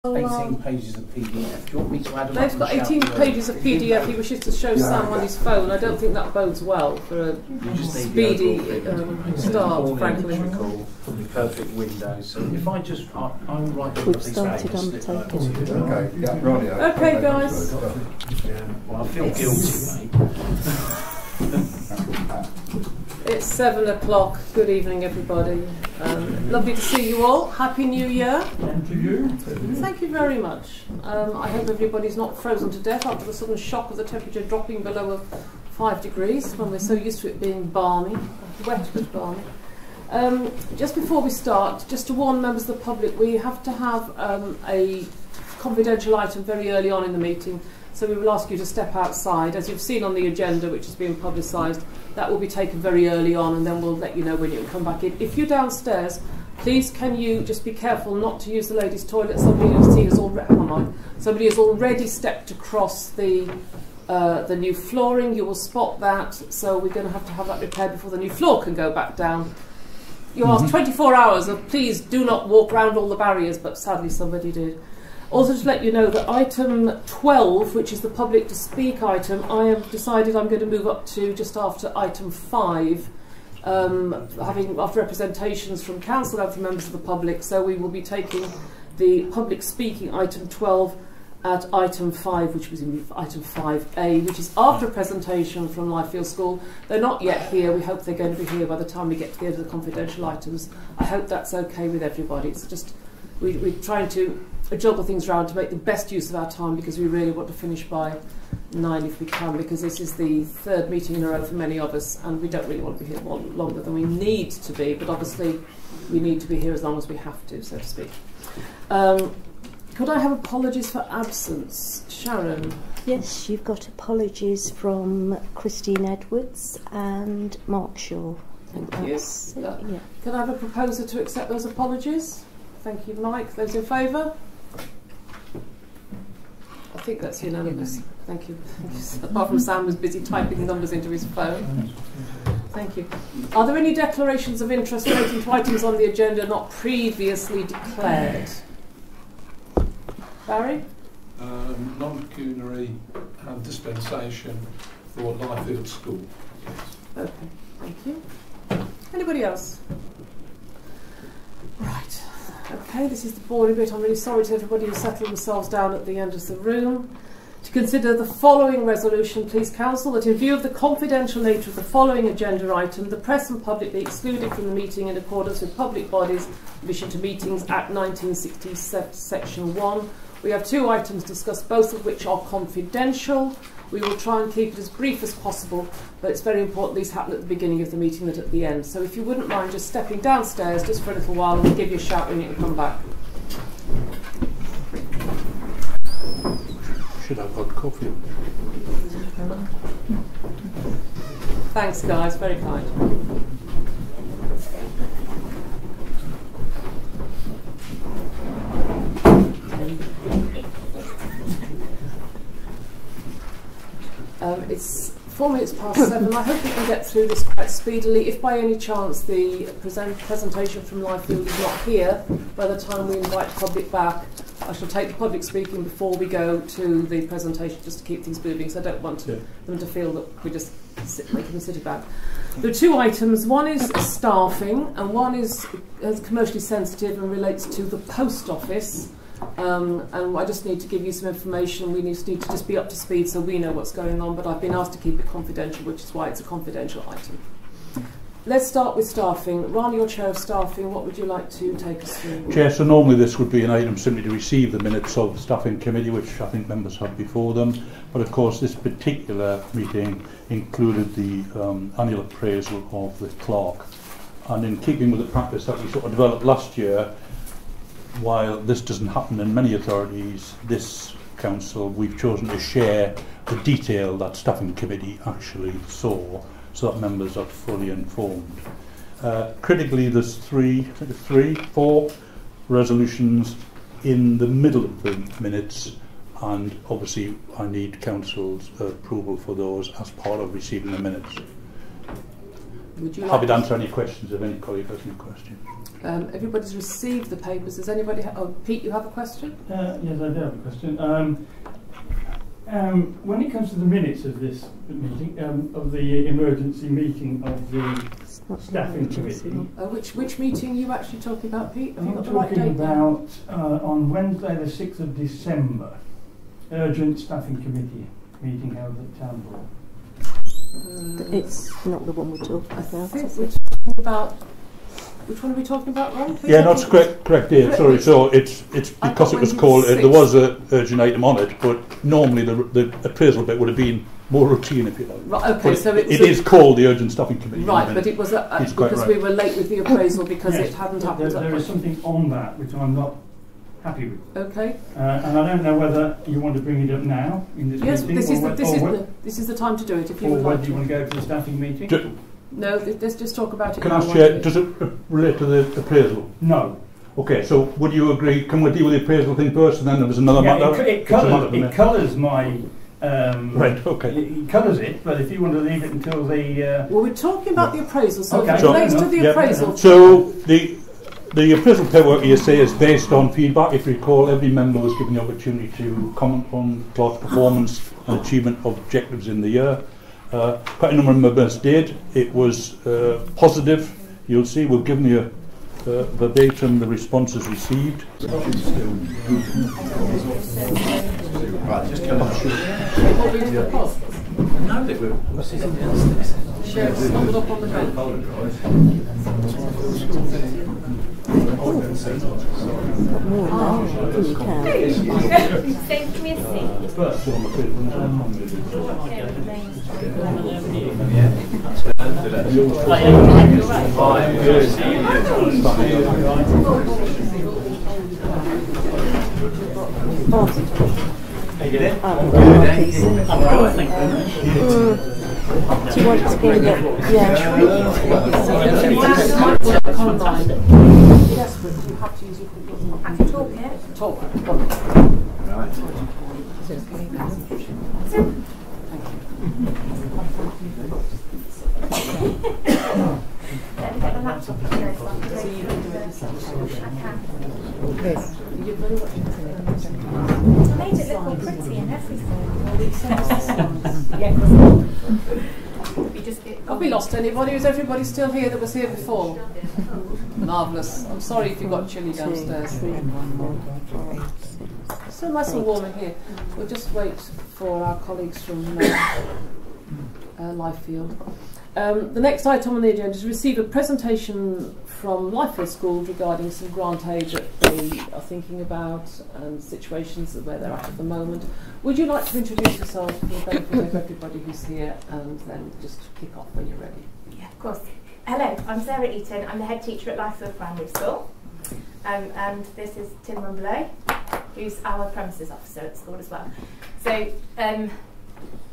18 pages of PDF. Do you want me to add them? Dave's got 18 pages of PDF. He wishes to show Sam on his phone. I don't think that bodes well for a speedy start, frankly. The perfect window. So if I just, I'll write a We've started on the taking. Okay, yeah, right. Okay, guys. Well, I feel guilty, mate. It's 7 o'clock. Good evening, everybody. Lovely to see you all. Happy New Year. And to you. Thank you very much. I hope everybody's not frozen to death after the sudden shock of the temperature dropping below 5 degrees when we're so used to it being balmy, wet but balmy. Just before we start, just to warn members of the public, we have to have a confidential item very early on in the meeting, so we will ask you to step outside. As you've seen on the agenda, which is being publicised, that will be taken very early on, and then we'll let you know when you can come back in. If you're downstairs, please can you just be careful not to use the ladies' toilet. Somebody has already stepped across the new flooring. You will spot that, so we're going to have that repaired before the new floor can go back down. You asked 24 hours of please do not walk around all the barriers, but sadly somebody did. Also to let you know that item 12, which is the public to speak item, I have decided I'm going to move up to just after item 5, after representations from council and from members of the public, so we will be taking the public speaking item 12 at item 5, which was in item 5A, which is after a presentation from Livefield School. They're not yet here. We hope they're going to be here by the time we get to the end of the confidential items. I hope that's okay with everybody. It's just we're trying to juggle things around to make the best use of our time, because we really want to finish by 9 if we can, because this is the third meeting in a row for many of us, and we don't really want to be here longer than we need to be, but obviously we need to be here as long as we have to, so to speak. Could I have apologies for absence? Sharon? Yes, you've got apologies from Christine Edwards and Mark Shaw. Thank you. Yeah. Can I have a proposer to accept those apologies? Thank you, Mike. Those in favour? I think that's unanimous. Thank you. Apart from Sam was busy typing the numbers into his phone. Thank you. Are there any declarations of interest relating to items on the agenda not previously declared? Barry? Non-pecuniary dispensation for Livefield School. Okay, thank you. Anybody else? Right. Okay, this is the boring bit. I'm really sorry to everybody who settled themselves down at the end of the room. To consider the following resolution, please council that in view of the confidential nature of the following agenda item, the press and public be excluded from the meeting in accordance with Public Bodies Admission to Meetings Act 1960 section 1. We have 2 items discussed, both of which are confidential. We will try and keep it as brief as possible, but it's very important these happen at the beginning of the meeting, not at the end. So if you wouldn't mind just stepping downstairs just for a little while, and we'll give you a shout when you can come back. Should have hot coffee. Thanks, guys. Very kind. It's 4 minutes past 7. I hope we can get through this quite speedily. If by any chance the presentation from Livefield is not here by the time we invite the public back, I shall take the public speaking before we go to the presentation, just to keep things moving, so I don't want them to feel that we're just making them sit about. There are 2 items. One is staffing, and one is commercially sensitive and relates to the post office. And I just need to give you some information. We need to just be up to speed so we know what's going on, but I've been asked to keep it confidential, which is why it's a confidential item. Let's start with staffing. Ron, your chair of staffing, what would you like to take us through? Chair, so normally this would be an item simply to receive the minutes of the staffing committee, which I think members have before them, but of course this particular meeting included the annual appraisal of the clerk, and in keeping with the practice that we sort of developed last year, while this doesn't happen in many authorities, this council, we've chosen to share the detail that staffing committee actually saw, so that members are fully informed. Critically, there's 4 resolutions in the middle of the minutes, and obviously I need council's approval for those as part of receiving the minutes. Would you happy like to answer any questions if any colleague has any questions. everybody's received the papers. Does anybody oh, Pete, you have a question? Yes, I do have a question. When it comes to the minutes of this meeting, of the emergency meeting of the staffing committee, Which meeting are you actually talking about, Pete? Have you I'm got the right talking date there? about on Wednesday the 6th of December, urgent staffing committee meeting held at Town Hall. It's not the one we're talking I about, think is we're it? talking about. Which one are we talking about, Ron? Yeah, no, it's correct Dave, sorry. So it's I because thought it was when called, you there was an urgent item on it, but normally the appraisal bit would have been more routine, if you like. Right, okay, But so it it's is called the urgent staffing committee. right, but it was He's quite because right. we were late with the appraisal because Yes, it hadn't happened. There is something on that which I'm not happy with. Okay. And I don't know whether you want to bring it up now in this Yes, meeting, this is the time to do it. If you or would like whether you to. want to go to the staffing meeting. No, let's just talk about it. Can I now, ask won't you, we? does it relate to the appraisal? No. Okay, so would you agree, can we deal with the appraisal thing first and then there was another matter? It colours my... right, okay. It colours it, but if you want to leave it until the... Well, we're talking about the appraisal, so Okay. if it relates to the Yeah, appraisal. So the appraisal paperwork you say is based on feedback. If you recall, every member was given the opportunity to comment on Clark's performance and achievement of objectives in the year. Quite a number of members did. It was positive. You'll see we've given you verbatim the responses received. No, they were. What's his downstairs? Sheriff stumbled up on the bench. You can. Save me a seat. Do you want to go there? Yeah. Online. Desperate, you have to use your computer. I can talk here. Talk. Let me get the laptop up here so I can go So you can do it yourself. I can. You're very much I made it look all pretty and everything. Yeah. You just get... Have we lost anybody? Is everybody still here that was here before? Marvellous. I'm sorry if you got chilly downstairs. It's so nice and warm in here. We'll just wait for our colleagues from Lifefield. The next item on the agenda is receive a presentation from Lifefield School regarding some grant aid that they are thinking about and situations where they're at the moment. Would you like to introduce yourself for the benefit of everybody who's here and then just kick off when you're ready? Yeah, of course. Hello, I'm Sarah Eaton. I'm the head teacher at Lifefield Primary School. And this is Tim Rumbelow, who's our premises officer at school as well. So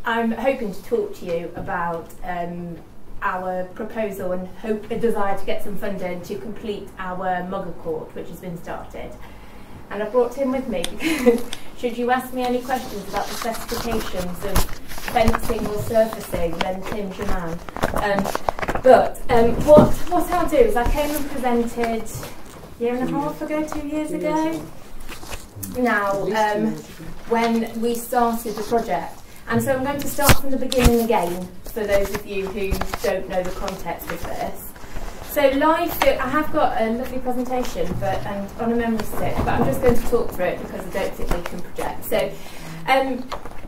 I'm hoping to talk to you about our proposal and a desire to get some funding to complete our Mugger Court, which has been started. And I brought Tim with me because should you ask me any questions about the specifications of fencing or surfacing, then Tim's your man. What I'll do is I came and presented a year and a half ago, 2 years ago now, when we started the project. And so I'm going to start from the beginning again for those of you who don't know the context of this. So I have got a lovely presentation and on a memory stick, but I'm just going to talk through it because I don't think we can project. So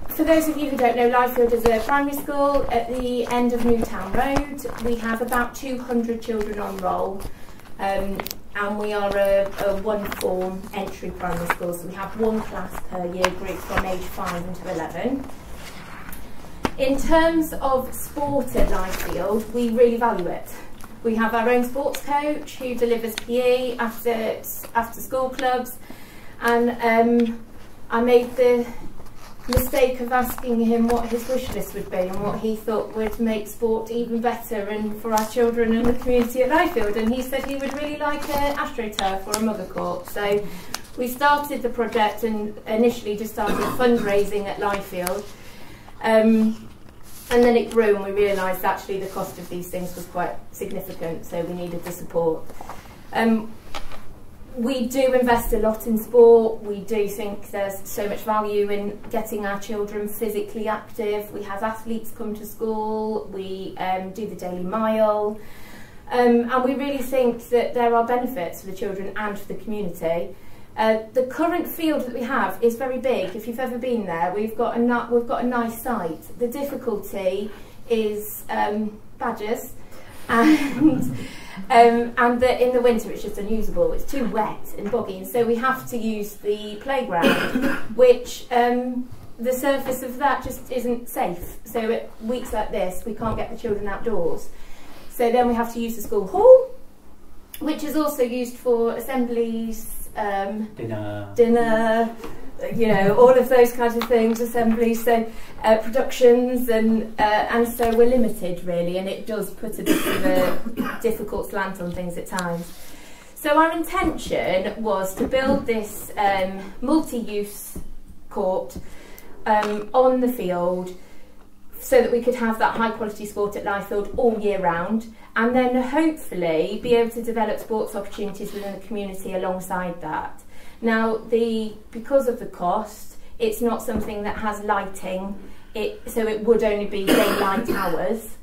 for those of you who don't know, Lifefield is a primary school at the end of Newtown Road. We have about 200 children on roll. And we are a one-form entry primary school, so we have one class per year group from age 5 until 11. In terms of sport at Lifefield, we really value it. We have our own sports coach who delivers PE after school clubs, and I made the mistake of asking him what his wish list would be and what he thought would make sport even better and for our children and the community at Lifefield, and he said he would really like an AstroTurf or a Mugger Court. So we started the project and initially just started fundraising at Lifefield. And then it grew, and we realised actually the cost of these things was quite significant, so we needed the support. We do invest a lot in sport. We do think there's so much value in getting our children physically active. We have athletes come to school. We do the daily mile. And we really think that there are benefits for the children and for the community. The current field that we have is very big. If you've ever been there, we've got a nice site. The difficulty is badgers, and that in the winter it's just unusable. It's too wet and boggy, and so we have to use the playground, which the surface of that just isn't safe. So at weeks like this, we can't get the children outdoors. So then we have to use the school hall, which is also used for assemblies, dinner, you know, all of those kinds of things, assemblies, so productions, and so we're limited really, and it does put a bit of a difficult slant on things at times. So our intention was to build this multi-use court on the field, so that we could have that high quality sport at Lyfield all year round, and then hopefully be able to develop sports opportunities within the community alongside that. Now, because of the cost, it's not something that has lighting, so it would only be daylight hours.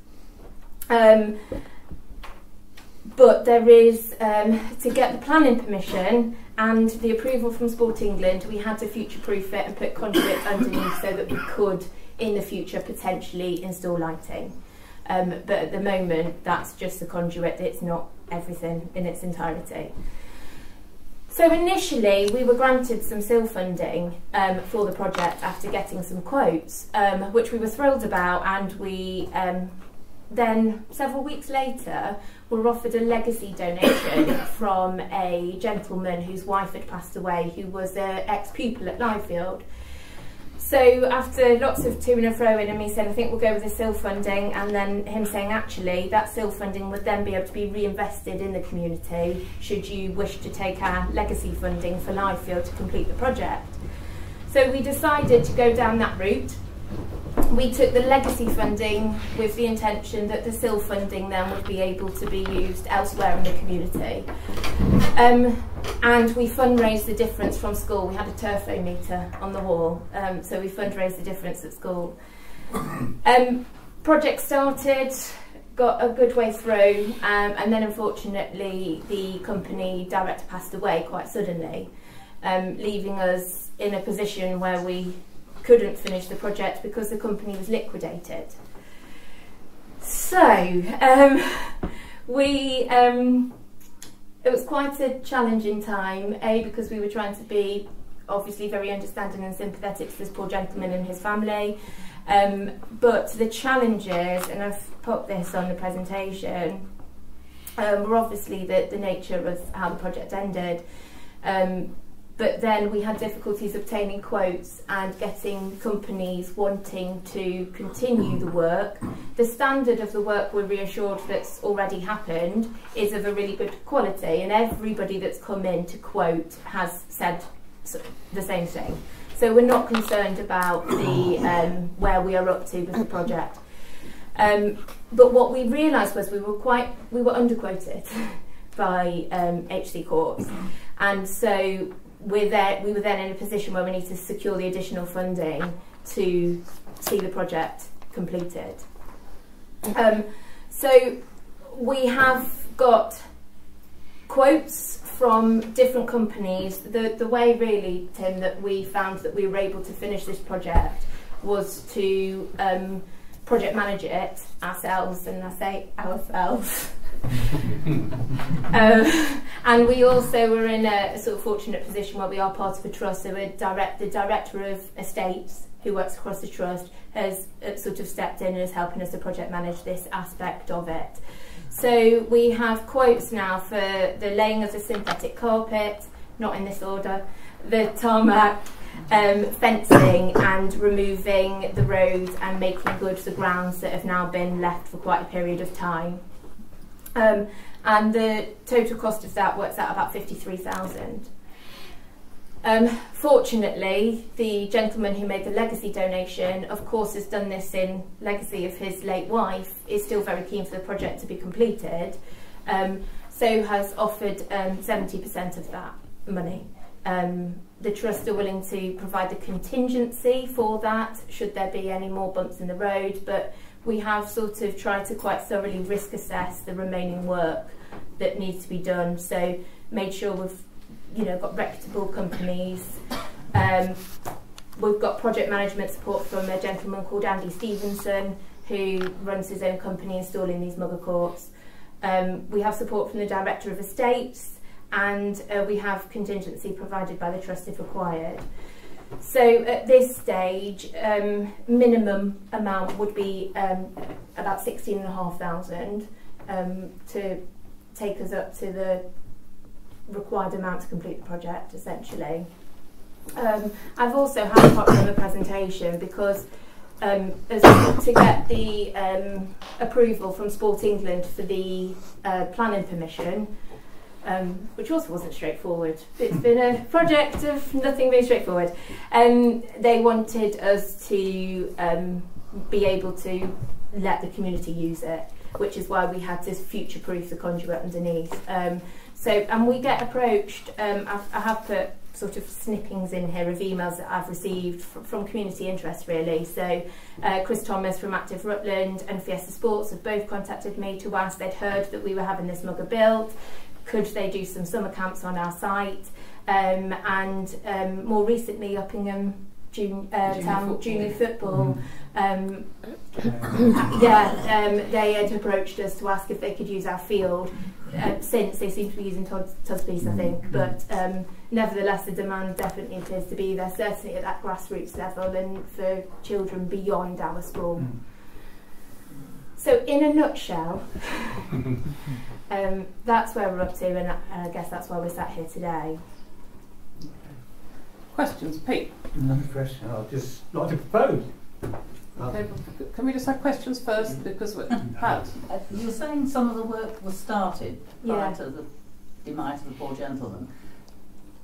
But there is, to get the planning permission and the approval from Sport England, we had to future-proof it and put conduit underneath so that we could, in the future, potentially install lighting. But at the moment, that's just the conduit, it's not everything in its entirety. So initially, we were granted some SIL funding for the project after getting some quotes, which we were thrilled about, and we then, several weeks later, were offered a legacy donation from a gentleman whose wife had passed away, who was an ex-pupil at Lyfield. So after lots of to and fro and me saying, I think we'll go with the SIL funding, and then him saying, actually, that SIL funding would then be able to be reinvested in the community should you wish to take our legacy funding for Lyfield to complete the project. So we decided to go down that route. We took the legacy funding with the intention that the SIL funding then would be able to be used elsewhere in the community. And we fundraised the difference from school. We had a turfo meter on the wall, so we fundraised the difference at school. Project started, got a good way through, and then unfortunately the company director passed away quite suddenly, leaving us in a position where we couldn't finish the project because the company was liquidated. So it was quite a challenging time, because we were trying to be obviously very understanding and sympathetic to this poor gentleman and his family, but the challenges, and I've put this on the presentation, were obviously the nature of how the project ended. But then we had difficulties obtaining quotes and getting companies wanting to continue the work. The standard of the work, we're reassured, that's already happened is of a really good quality, and everybody that's come in to quote has said the same thing. So we're not concerned about the where we are up to with the project. But what we realised was we were underquoted by HC Corps, and so we were then in a position where we need to secure the additional funding to see the project completed. So we have got quotes from different companies. The way really, Tim, that we found that we were able to finish this project was to project manage it ourselves, and I say ourselves. And we also were in a sort of fortunate position where we are part of a trust, so the director of estates who works across the trust has sort of stepped in and is helping us to project manage this aspect of it. So we have quotes now for the laying of the synthetic carpet, not in this order, the tarmac, fencing and removing the roads and making good the grounds that have now been left for quite a period of time. And the total cost of that works out about 53,000. Fortunately, the gentleman who made the legacy donation, of course, has done this in legacy of his late wife, is still very keen for the project to be completed, so has offered 70% of that money. The Trust are willing to provide the contingency for that, should there be any more bumps in the road, but we have sort of tried to quite thoroughly risk assess the remaining work that needs to be done, so made sure we've got reputable companies. We've got project management support from a gentleman called Andy Stevenson, who runs his own company installing these mugger courts. We have support from the Director of Estates, and we have contingency provided by the Trust if required. So at this stage, minimum amount would be about 16,500 to take us up to the required amount to complete the project, essentially. I've also had a copy of the presentation because to get the approval from Sport England for the planning permission, which also wasn't straightforward. It's been a project of nothing being straightforward. They wanted us to be able to let the community use it, which is why we had to future-proof the conduit underneath. And we get approached, I have put sort of snippings in here of emails that I've received from community interest, really. So Chris Thomas from Active Rutland and Fiesta Sports have both contacted me to ask. They'd heard that we were having this mugger built. Could they do some summer camps on our site? And more recently, Uppingham junior football. They had approached us to ask if they could use our field. Since they seem to be using Tusby's, I think, but nevertheless the demand definitely appears to be there, certainly at that grassroots level and for children beyond our school. So in a nutshell, that's where we're up to, and I guess that's why we're sat here today. Questions? Pete? No question, I'd just like to propose. Okay, can we just have questions first, because we're Pat? You were saying some of the work was started prior Yeah. to the demise of the poor gentleman.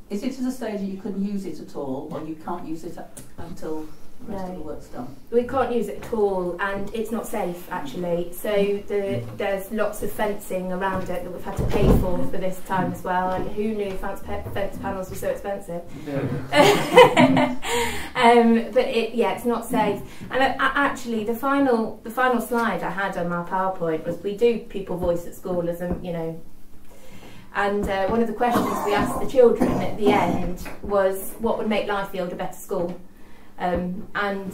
Is it at a stage that you couldn't use it at all, or you can't use it until the rest of the work's done? We can't use it at all, and it's not safe actually. So there's lots of fencing around it that we've had to pay for this time as well. And who knew fence panels were so expensive? Yeah. But it's not safe. And actually, the final slide I had on my PowerPoint was we do people voice at school as and one of the questions we asked the children at the end was what would make Liefeld a better school. And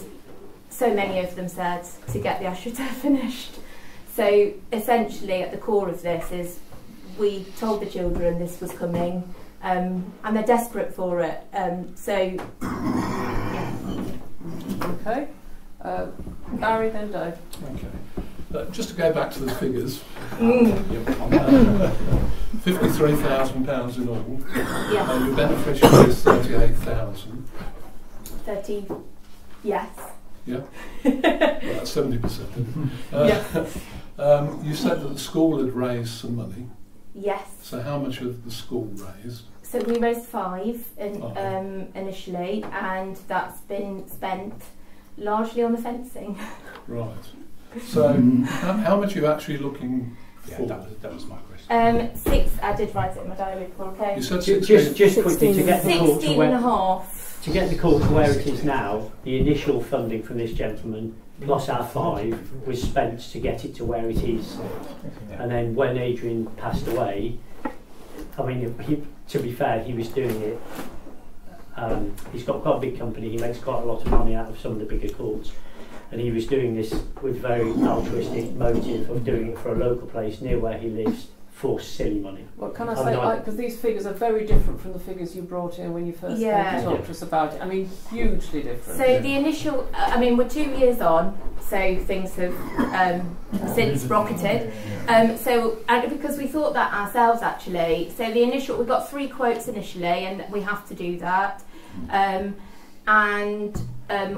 so many of them said to get the AstroTurf finished. So essentially at the core of this is we told the children this was coming, and they're desperate for it. Okay. Barry, then Dave. Okay. Just to go back to the figures, £53,000 in all. Yes. Your beneficiary is 38,000. 30, yes. Yeah. Well, that's 70%. You said that the school had raised some money. Yes. So how much have the school raised? So we raised 5 initially, and that's been spent largely on the fencing. Right. So how much are you actually looking for? That was my question. 6, I did write it in my diary, okay. You said 16. Just quickly to get the court to 16 and a half. to get the court to where it is now, the initial funding from this gentleman plus our 5 was spent to get it to where it is. And then when Adrian passed away, I mean, to be fair, he was doing it. He's got quite a big company. He makes quite a lot of money out of some of the bigger courts, and he was doing this with very altruistic motive of doing it for a local place near where he lives for silly money. Well, can I say, because these figures are very different from the figures you brought in when you first came to talk to us about it. I mean, hugely different. So the initial, I mean, we're 2 years on, so things have since rocketed. Because we thought that ourselves actually. So the initial, we got 3 quotes initially, and we have to do that.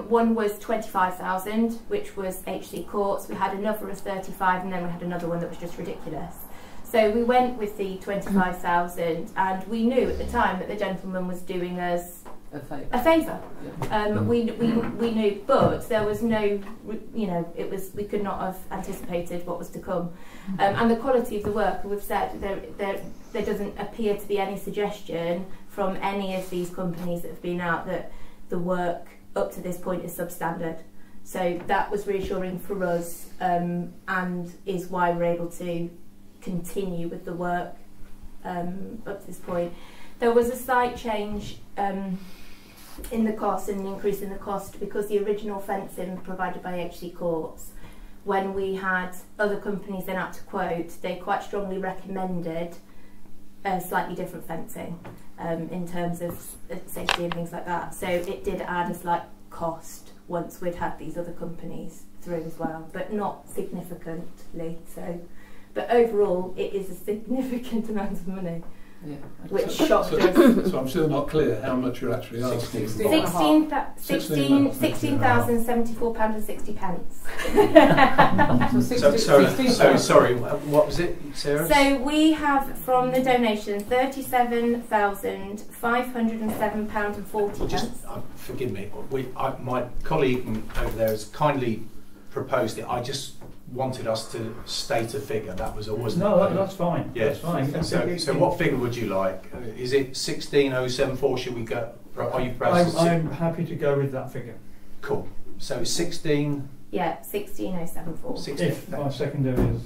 One was 25,000, which was HC Courts. We had another of 35, and then we had another one that was just ridiculous. So we went with the 25,000, and we knew at the time that the gentleman was doing us A favour. A favour. Yeah. We knew, but there was no, you know, we could not have anticipated what was to come. And the quality of the work, we've said, there doesn't appear to be any suggestion from any of these companies that have been out that the work up to this point is substandard. So that was reassuring for us, and is why we're able to continue with the work up to this point. There was a slight change in the cost and an increase in the cost because the original fencing provided by HC Courts, when we had other companies then out to quote, they quite strongly recommended slightly different fencing in terms of safety and things like that. So it did add a slight cost once we'd had these other companies through as well, but not significantly. So, but overall, it is a significant amount of money. Yeah. Which shocked us. So I'm still not clear how much you're actually asking. £16,074.60. So sorry, what was it, Sarah? So we have from the donation £37,507.40. Just forgive me. My colleague over there has kindly proposed it. I just wanted us to state a figure. That was always that's fine. Yeah. That's fine. So what figure would you like? Is it 16,074? Should we go? Are you pressed? I'm happy to go with that figure. Cool. So 16. Yeah, 16,074. If my secondary is.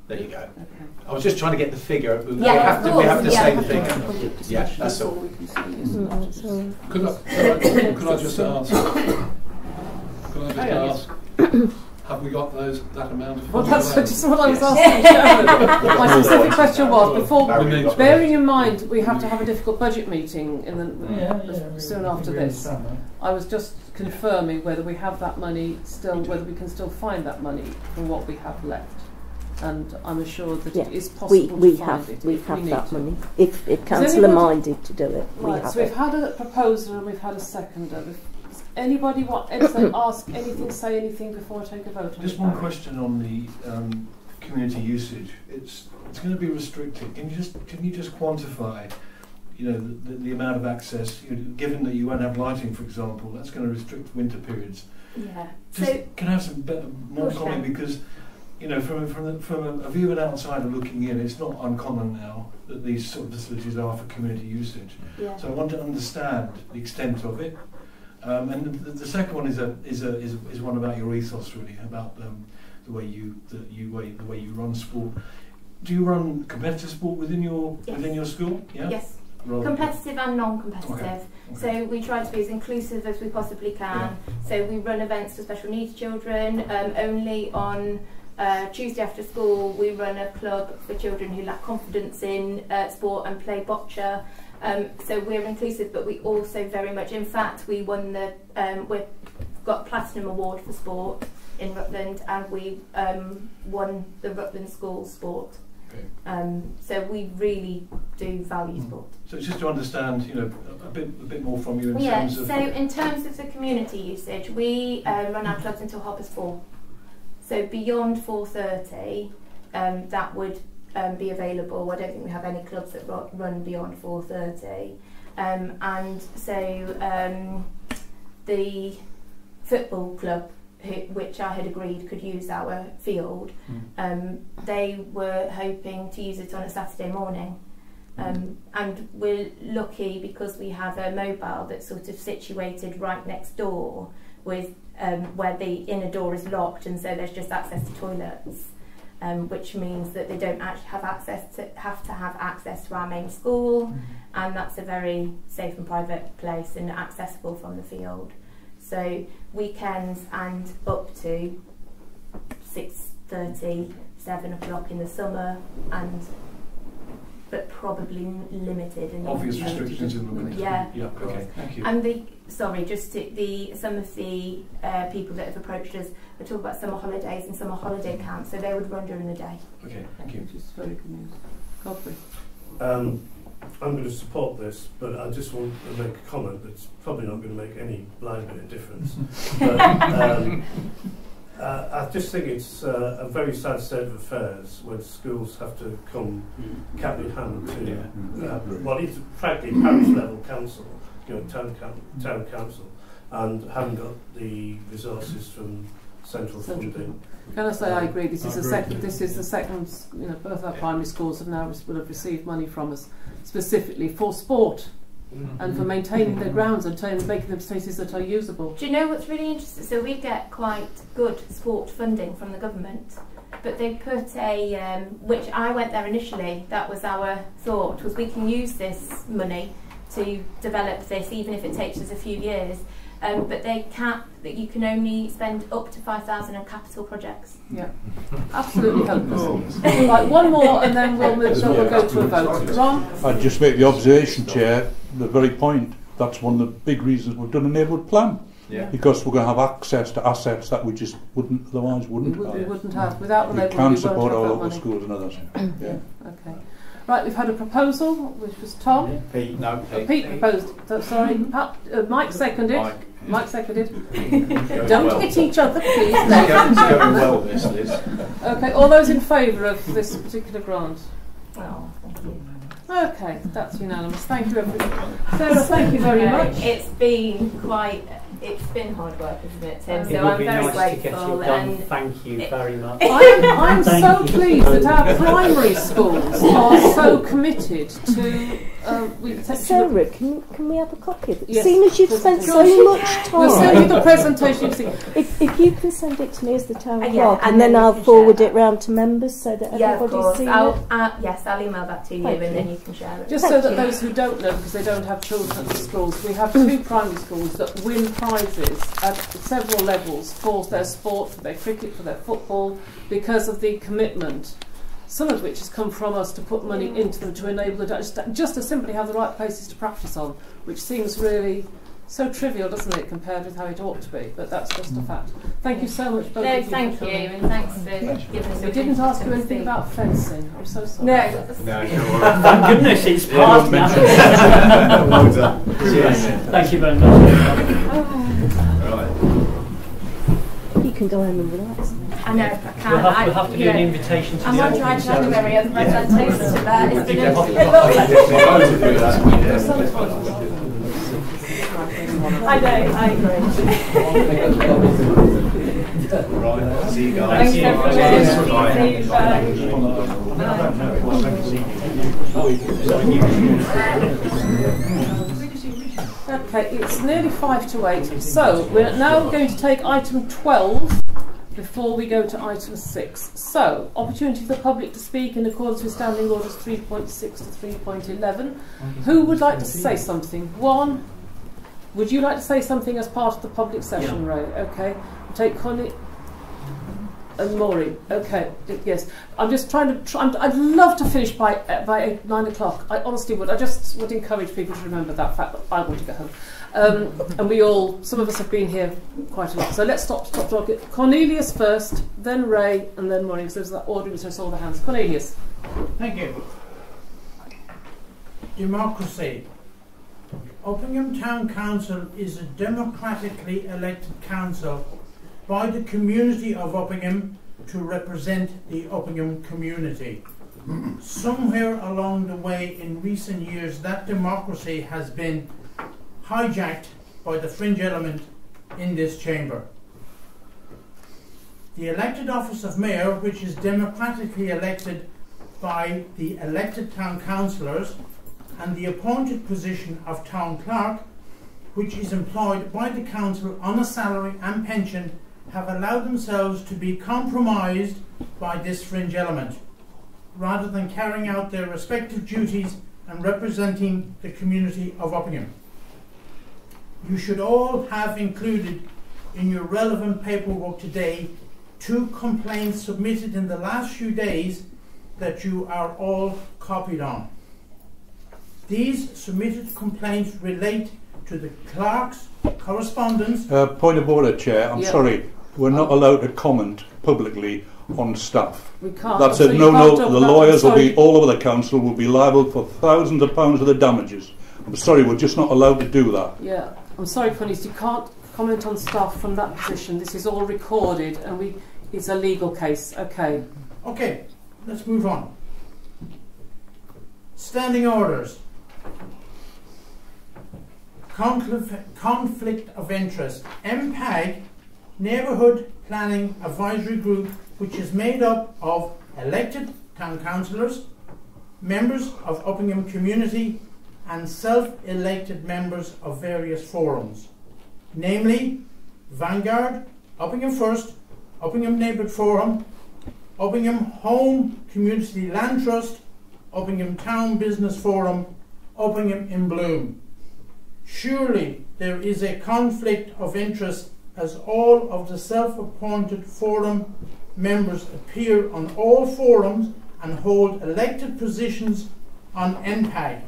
There you go. Okay. I was just trying to get the figure. We Yeah, have to say the figure. Yeah, that's all. we can see, isn't it? Could I just ask? Have we got that amount of? Well, that's just what I was asking. Chairman. My specific question was bearing in mind we have to have a difficult budget meeting soon after this. I was just confirming whether we have that money still, whether we can still find that money from what we have left. And I'm assured that it is possible to find it. We have that money. If council are minded to do it, right, so we've had a proposer and we've had a seconder. Does anybody want to ask anything, say anything before I take a vote on Just one question on the community usage. It's going to be restricted. Can you just quantify, you know, the amount of access? Given that you won't have lighting, for example, that's going to restrict winter periods. Yeah. Can I have some more comment, because you know, from a view of an outsider looking in, it's not uncommon now that these sort of facilities are for community usage. Yeah. So I want to understand the extent of it. And the second one is one about your ethos, really, about the way you run sport. Do you run competitive sport within your school? Yeah? Yes. Competitive and non-competitive. Okay. So we try to be as inclusive as we possibly can. Yeah. So we run events for special needs children. Only on Tuesday after school we run a club for children who lack confidence in sport and play boccia. So we're inclusive, but we also very much, in fact, we won we've got Platinum Award for sport in Rutland, and we won the Rutland School Sport. Okay. So we really do value sport. So just to understand, you know, a bit more from you in terms of. So in terms of the community usage, we run our clubs until 4:30. So beyond 4:30, that would be available. I don't think we have any clubs that run beyond 4:30, and so the football club, which I had agreed could use our field, they were hoping to use it on a Saturday morning, and we're lucky because we have a mobile that's sort of situated right next door with where the inner door is locked, and so there's just access to toilets. Which means that they don't actually have to have access to our main school, and that's a very safe and private place and accessible from the field. So weekends and up to 6:30, 7 o'clock in the summer, but probably limited. In obvious restrictions in the winter. Yeah. Yeah. Okay. Thank you. And some of the people that have approached us are talking about summer holidays and summer holiday camps, so they would run during the day. Okay. Thank you. Which is very good news. Godfrey. I'm going to support this, but I just want to make a comment that's probably not going to make any blind bit of difference. But I just think it's a very sad state of affairs when schools have to come cap in hand to what is frankly parish level council town council, and haven't got the resources from central funding. Can I say I agree? This is the second. This is the second. You know, both our primary schools have now will have received money from us specifically for sport and for maintaining their grounds and making them spaces that are usable. Do you know what's really interesting? So we get quite good sport funding from the government, but they put a which I went there initially. That was our thought, was we can use this money to develop this, even if it takes us a few years. But they cap that you can only spend up to 5,000 on capital projects. Yeah, absolutely hopeless. Right, one more, and then we'll go to a vote. Ron? I'd just make the observation, Chair, the very point. That's one of the big reasons we've done a neighbourhood plan. Yeah. Because we're going to have access to assets that we just wouldn't have. We wouldn't have without the neighbourhood. We can support our local schools and others. Yeah. Okay. Right, we've had a proposal, which was Tom. Pete, no, Pete. Pete proposed. Sorry, Mike seconded. Mike seconded. Don't well. hit each other, please. It's going well, this, Liz. Okay, all those in favour of this particular grant? Oh, thank you. Okay, that's unanimous. Thank you, everyone. Sarah, thank you very much. It's been hard work, isn't it, Tim? So I'm very grateful. And thank you very much. I'm so pleased that our primary schools are so committed to. Sarah, can we have a copy? Yes. Seeing as you've spent so much time. We'll send you the presentation. If you can send it to me as the town clerk, and then I'll forward it round to members so that everybody's seen it. Yes, I'll email that to you, and then you can share it. Just so that those who don't know, because they don't have children at the schools, we have 2 primary schools that win prizes at several levels for their sport, for their cricket, for their football, because of the commitment. Some of which has come from us to put money into them to enable them just to simply have the right places to practice on, which seems really so trivial, doesn't it, compared with how it ought to be? But that's just a fact. Thank you so much, both of you. No, thank you, and thanks for giving us. We didn't ask you anything about fencing. I'm so sorry. No. Thank goodness it's passed now. Well done. Thank you very much. You can go home and relax. I know, I can't. We'll have to do an invitation to I'm the not trying to have a very other presentation to that. It's been a I know, I agree. Right, see you guys. Okay, it's nearly 5 to 8, so we're now going to take item 12 before we go to item 6. So, opportunity for the public to speak in accordance with Standing Orders 3.6 to 3.11. Who would like to say something? One, would you like to say something as part of the public session, Ray? Okay, we'll take Connie and Maureen. Okay, yes. I'm just trying to. I'd love to finish by 9 o'clock. I honestly would. I just would encourage people to remember that fact that I want to go home. And we all, some of us have been here quite a lot. So let's stop talking. Cornelius first, then Ray, and then Maureen. So there's that order which I saw the hands. Cornelius. Thank you. Democracy. Uppingham Town Council is a democratically elected council by the community of Uppingham to represent the Uppingham community. Somewhere along the way in recent years, that democracy has been hijacked by the fringe element in this chamber. The elected office of mayor, which is democratically elected by the elected town councillors, and the appointed position of town clerk, which is employed by the council on a salary and pension, have allowed themselves to be compromised by this fringe element, rather than carrying out their respective duties and representing the community of Uppingham. You should all have included in your relevant paperwork today 2 complaints submitted in the last few days that you are all copied on. These submitted complaints relate to the clerk's correspondence. Point of order, Chair. I'm sorry. We're not allowed to comment publicly on stuff. We can't. That's a no. The lawyers will be all over the council will be liable for thousands of pounds of the damages. I'm sorry, we're just not allowed to do that. Yeah, I'm sorry, Cornelius. You can't comment on stuff from that position. This is all recorded, and it's a legal case. Okay. Okay, let's move on. Standing orders. conflict of interest. MPAG, Neighbourhood Planning Advisory Group, which is made up of elected town councillors, members of Uppingham community and self-elected members of various forums, namely Vanguard, Uppingham First, Uppingham Neighbourhood Forum, Uppingham Home Community Land Trust, Uppingham Town Business Forum, Uppingham in Bloom. Surely there is a conflict of interest, as all of the self-appointed forum members appear on all forums and hold elected positions on NPAG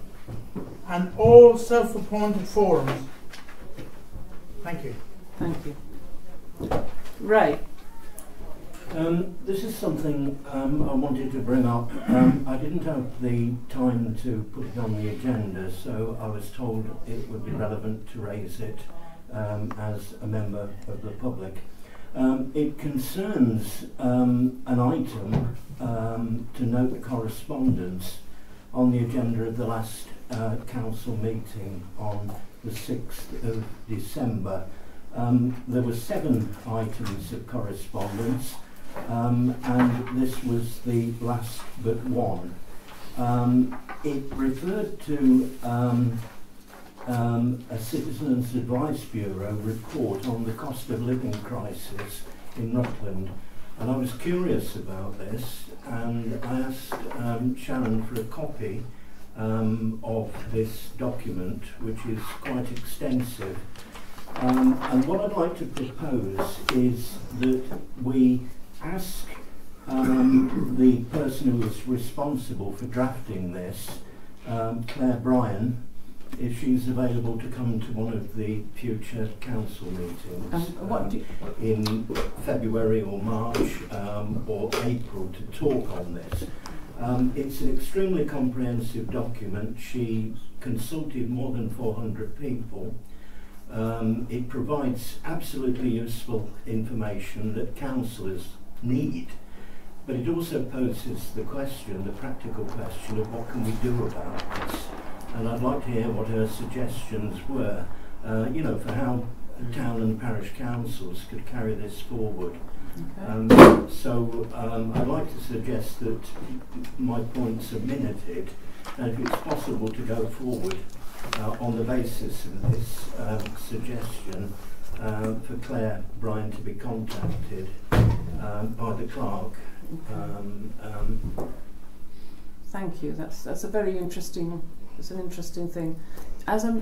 and all self-appointed forums. Thank you. Thank you. Ray. This is something I wanted to bring up. I didn't have the time to put it on the agenda, so I was told it would be relevant to raise it as a member of the public. It concerns an item to note the correspondence on the agenda of the last council meeting on the 6th of December. There were 7 items of correspondence, and this was the last but one. It referred to a Citizens Advice Bureau report on the cost of living crisis in Rutland, and I was curious about this, and I asked Sharon for a copy of this document, which is quite extensive. And what I'd like to propose is that we ask the person who is responsible for drafting this, Claire Bryan, if she's available to come to one of the future council meetings in February or March or April to talk on this. It's an extremely comprehensive document. She consulted more than 400 people. It provides absolutely useful information that councillors need, but it also poses the question, the practical question of what can we do about this. And I'd like to hear what her suggestions were, you know, for how town and parish councils could carry this forward. Okay. So I'd like to suggest that my points are minuted, and if it's possible to go forward on the basis of this suggestion for Claire Bryan to be contacted by the clerk. Thank you. That's a very interesting. It's an interesting thing. As a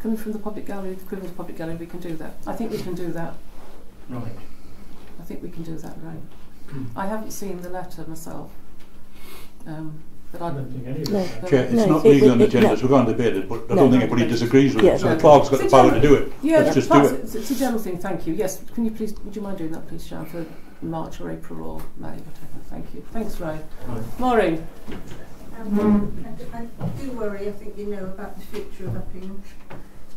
coming from the public gallery, the equivalent of public gallery, we can do that. I think we can do that. Right. I think we can do that, right? I haven't seen the letter myself. But I don't think any of it. Chair, it's not legally on the agenda, so we're going to debate it, but I don't think anybody disagrees with it. So the clerk's got the power to do it. Yeah, let's just do it. It's a general thing, thank you. Yes, can you please, would you mind doing that, please, Sharon, for March or April or May, whatever. Thank you. Thanks, Ray. Maureen. I do worry, I think you know, about the future of Uppingham.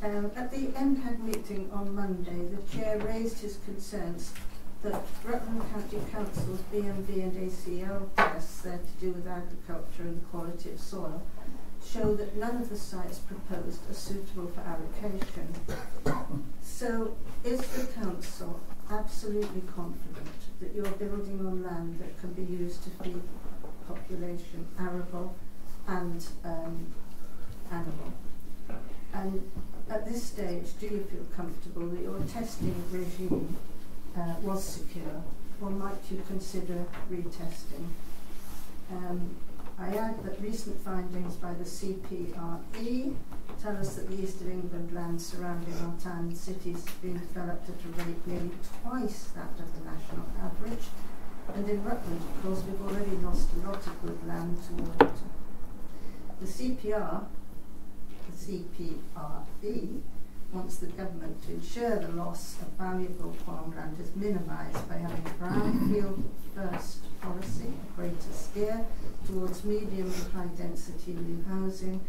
At the MPAG meeting on Monday, the Chair raised his concerns that Rutland County Council's BMV and ACL tests to do with agriculture and the quality of soil show that none of the sites proposed are suitable for allocation. So is the Council absolutely confident that you're building on land that can be used to feed population, arable and animal? And at this stage, do you feel comfortable that your testing regime was secure, or might you consider retesting? I add that recent findings by the CPRE tell us that the East of England land surrounding our town and cities is being developed at a rate nearly twice that of the national average. And in Rutland, of course, we've already lost a lot of good land to water. The CPRE wants the government to ensure the loss of valuable farmland is minimised by having a brownfield first policy, a greater steer towards medium and high density new housing,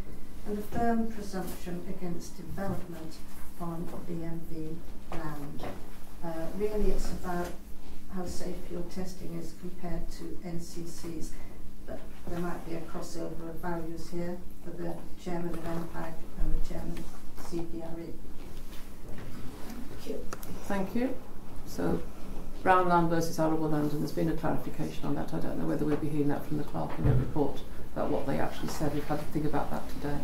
and a firm presumption against development on BMV land. Really it's about how safe your testing is compared to NCC's, but there might be a crossover of values here for the chairman of MPAG and the chairman CPRE. Thank you. So, Brown Land versus Arable Land, and there's been a clarification on that. I don't know whether we'll be hearing that from the clerk in their report about what they actually said. We've had to think about that today.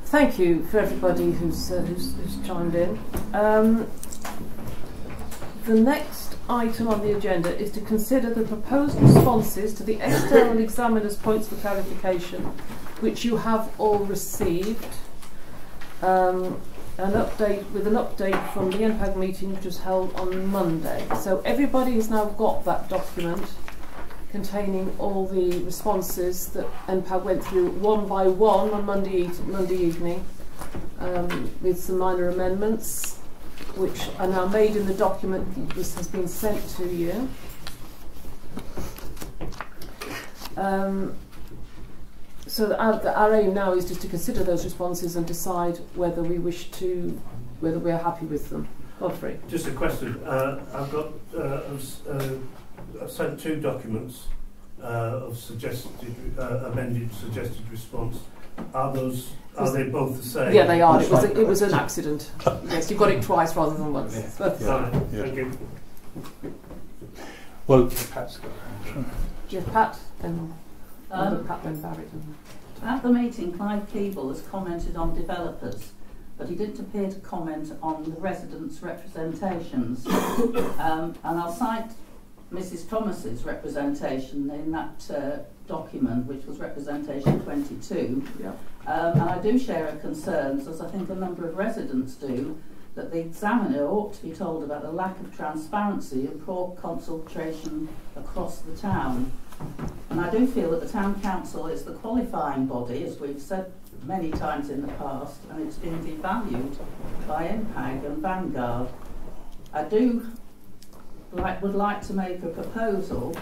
Thank you for everybody who's chimed in. The next item on the agenda is to consider the proposed responses to the external examiner's points for clarification, which you have all received. An update from the NPAG meeting, which was held on Monday. So everybody has now got that document containing all the responses that NPAG went through one by one on Monday evening, with some minor amendments, which are now made in the document that has been sent to you. So our aim now is just to consider those responses and decide whether whether we are happy with them. Godfrey. Just a question. I've sent 2 documents of amended suggested response. Are they both the same? Yeah, they are. It was an accident. Yes, you got it twice rather than once. Yeah. Thank you. Well, Pat's got Pat and Pat then Barrett. At the meeting, Clive Keeble has commented on developers, but he didn't appear to comment on the residents' representations. And I'll cite Mrs. Thomas's representation in that document, which was representation 22. Yeah. And I do share her concerns, as I think a number of residents do, that the examiner ought to be told about the lack of transparency and poor consultation across the town. And I do feel that the Town Council is the qualifying body, as we've said many times in the past, and it's been devalued by NPAG and Vanguard. I would like to make a proposal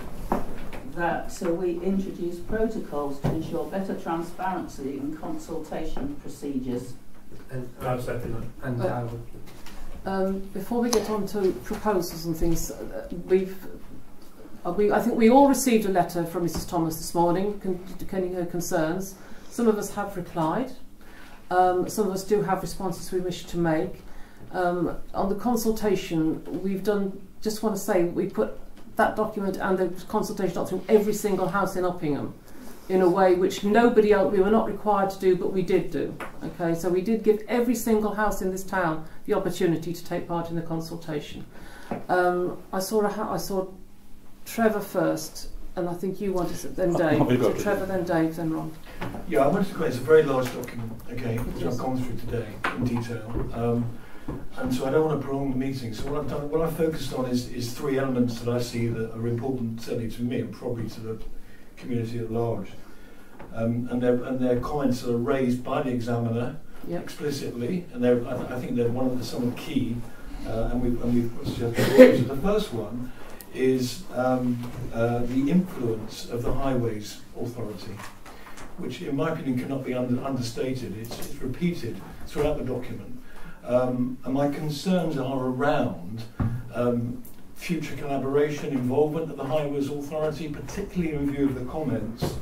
that we introduce protocols to ensure better transparency and consultation procedures. Before we get on to proposals and things, I think we all received a letter from Mrs. Thomas this morning containing her concerns. Some of us have replied. Some of us do have responses we wish to make. On the consultation, we've done, just want to say, we put that document and the consultation document through every single house in Uppingham in a way which nobody else, we were not required to do, but we did do. Okay, so we did give every single house in this town the opportunity to take part in the consultation. I saw Trevor first, and I think you wanted to, then Dave. So Trevor, then Dave, then Ron. Yeah, I wanted to comment. It's a very large document, okay, which I've gone through today in detail. And so I don't want to prolong the meeting. So what I've focused on is 3 elements that I see that are important, certainly to me and probably to the community at large. And their comments are raised by the examiner explicitly, and I think they're some of the key. And we've suggested the first one is the influence of the Highways Authority, which in my opinion cannot be understated. It's repeated throughout the document. And my concerns are around future collaboration, involvement of the Highways Authority, particularly in view of the comments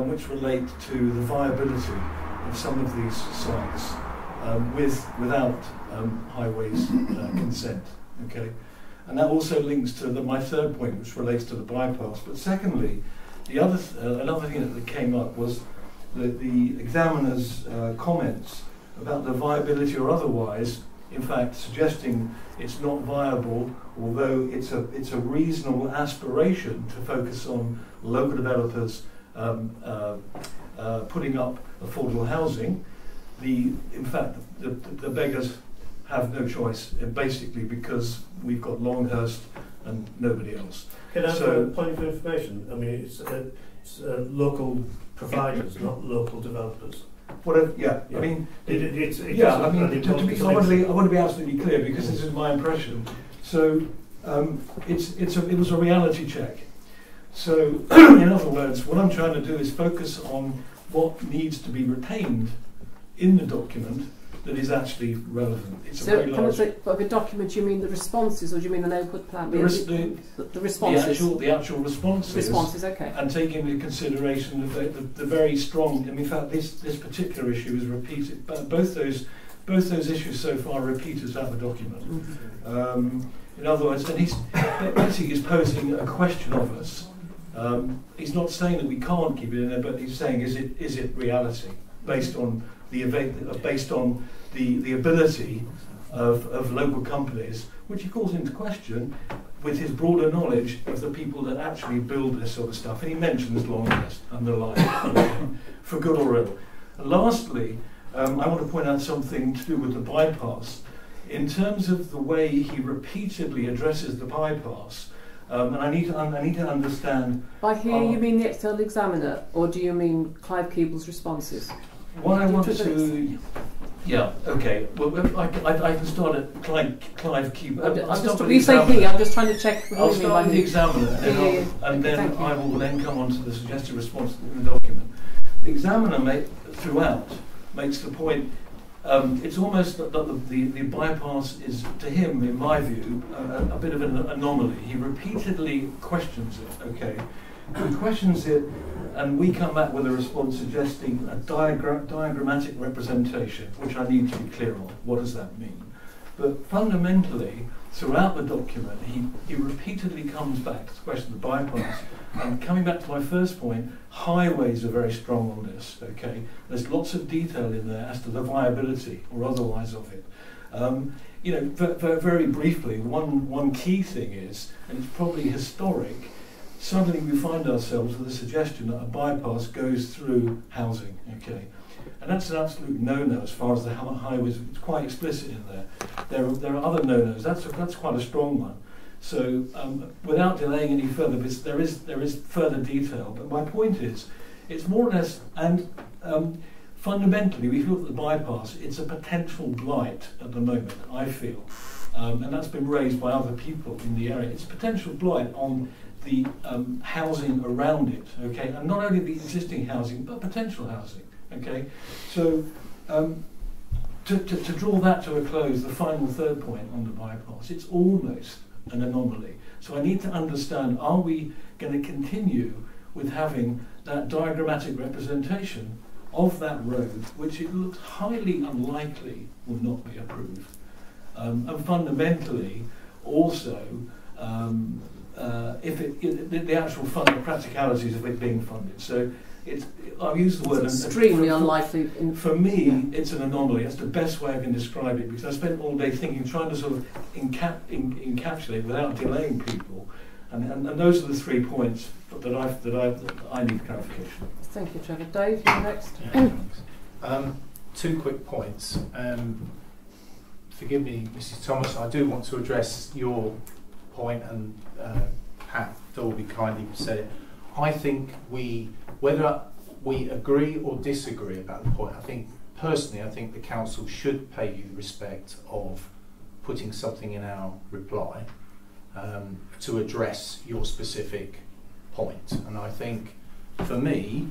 which relate to the viability of some of these sites without highways consent. Okay, and that also links to my third point, which relates to the bypass. But secondly, another thing that came up was the examiner's comments about the viability or otherwise, in fact, suggesting it's not viable, although it's a reasonable aspiration to focus on local developers putting up affordable housing. In fact, the beggars have no choice, basically, because we've got Longhurst and nobody else. Can I have a point of information? I mean, it's local providers, not local developers. Whatever, yeah. I mean, I want to be absolutely clear, because this is my impression. So it was a reality check. So in other words, what I'm trying to do is focus on what needs to be retained in the document that is actually relevant. It's a very large. By the document, you mean the responses, or do you mean the neighbourhood plan? The responses. The actual responses. Responses, okay. And taking into consideration the very strong. In fact, this particular issue is repeated. Both those both those issues so far repeat throughout the document. In other words, and he's basically he's posing a question of us. He's not saying that we can't keep it in there, but he's saying is it reality based on the ability of local companies, which he calls into question with his broader knowledge of the people that actually build this sort of stuff. And he mentions long list and the like, for good or ill. And lastly, I want to point out something to do with the bypass. In terms of the way he repeatedly addresses the bypass, and I need to understand. By here, you mean the external examiner, or do you mean Clive Keeble's responses? What I want to, yeah, okay. Well, I can start at Clive Keeble. I'm just trying to check. I'll start with the examiner, and then I will then come on to the suggested response in the document. The examiner throughout makes the point. It's almost that the bypass is, to him, in my view, a bit of an anomaly. He repeatedly questions it, okay? He questions it, and we come back with a response suggesting a diagrammatic representation, which I need to be clear on. What does that mean? But fundamentally, throughout the document, he repeatedly comes back to the question of the bypass. And coming back to my first point, highways are very strong on this, okay? There's lots of detail in there as to the viability or otherwise of it. You know, very briefly, one key thing is, and it's probably historic, suddenly we find ourselves with a suggestion that a bypass goes through housing, okay? And that's an absolute no-no as far as the highways, it's quite explicit in there. There are other no-nos, that's quite a strong one. So without delaying any further, there is further detail, but my point is, it's more or less, and fundamentally, we feel that the bypass, it's a potential blight at the moment, I feel, and that's been raised by other people in the area. It's a potential blight on the housing around it, okay, and not only the existing housing, but potential housing, okay. So to draw that to a close, the final third point on the bypass, it's almost an anomaly. So I need to understand, are we going to continue with having that diagrammatic representation of that road, which it looks highly unlikely will not be approved? And fundamentally, also, if the actual practicalities of it being funded. So I've used the word extremely unlikely. For me, it's an anomaly. That's the best way I can describe it, because I spent all day thinking, trying to sort of encapsulate without delaying people, and those are the 3 points that I need clarification. Thank you, Trevor. Dave, you're next. 2 quick points. Forgive me, Mrs. Thomas. I do want to address your point, and Pat Dolby kindly said it. I think whether we agree or disagree about the point, I think the council should pay you respect of putting something in our reply to address your specific point. And I think, for me,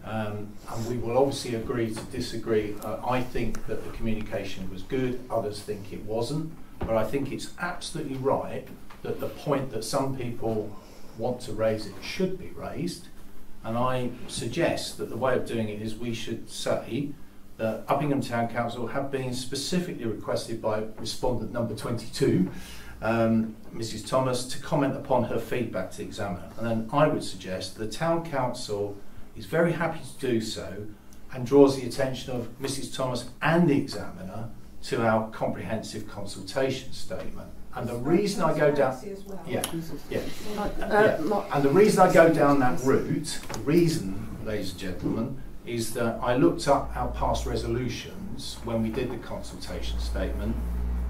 and we will obviously agree to disagree, I think that the communication was good, others think it wasn't, but I think it's absolutely right that the point that some people want to raise it should be raised, and I suggest that the way of doing it is we should say that Uppingham Town Council have been specifically requested by respondent number 22, Mrs. Thomas, to comment upon her feedback to the examiner, and then I would suggest the Town Council is very happy to do so and draws the attention of Mrs. Thomas and the examiner to our comprehensive consultation statement. And the reason I go down, and the reason I go down that route, ladies and gentlemen, is that I looked up our past resolutions when we did the consultation statement,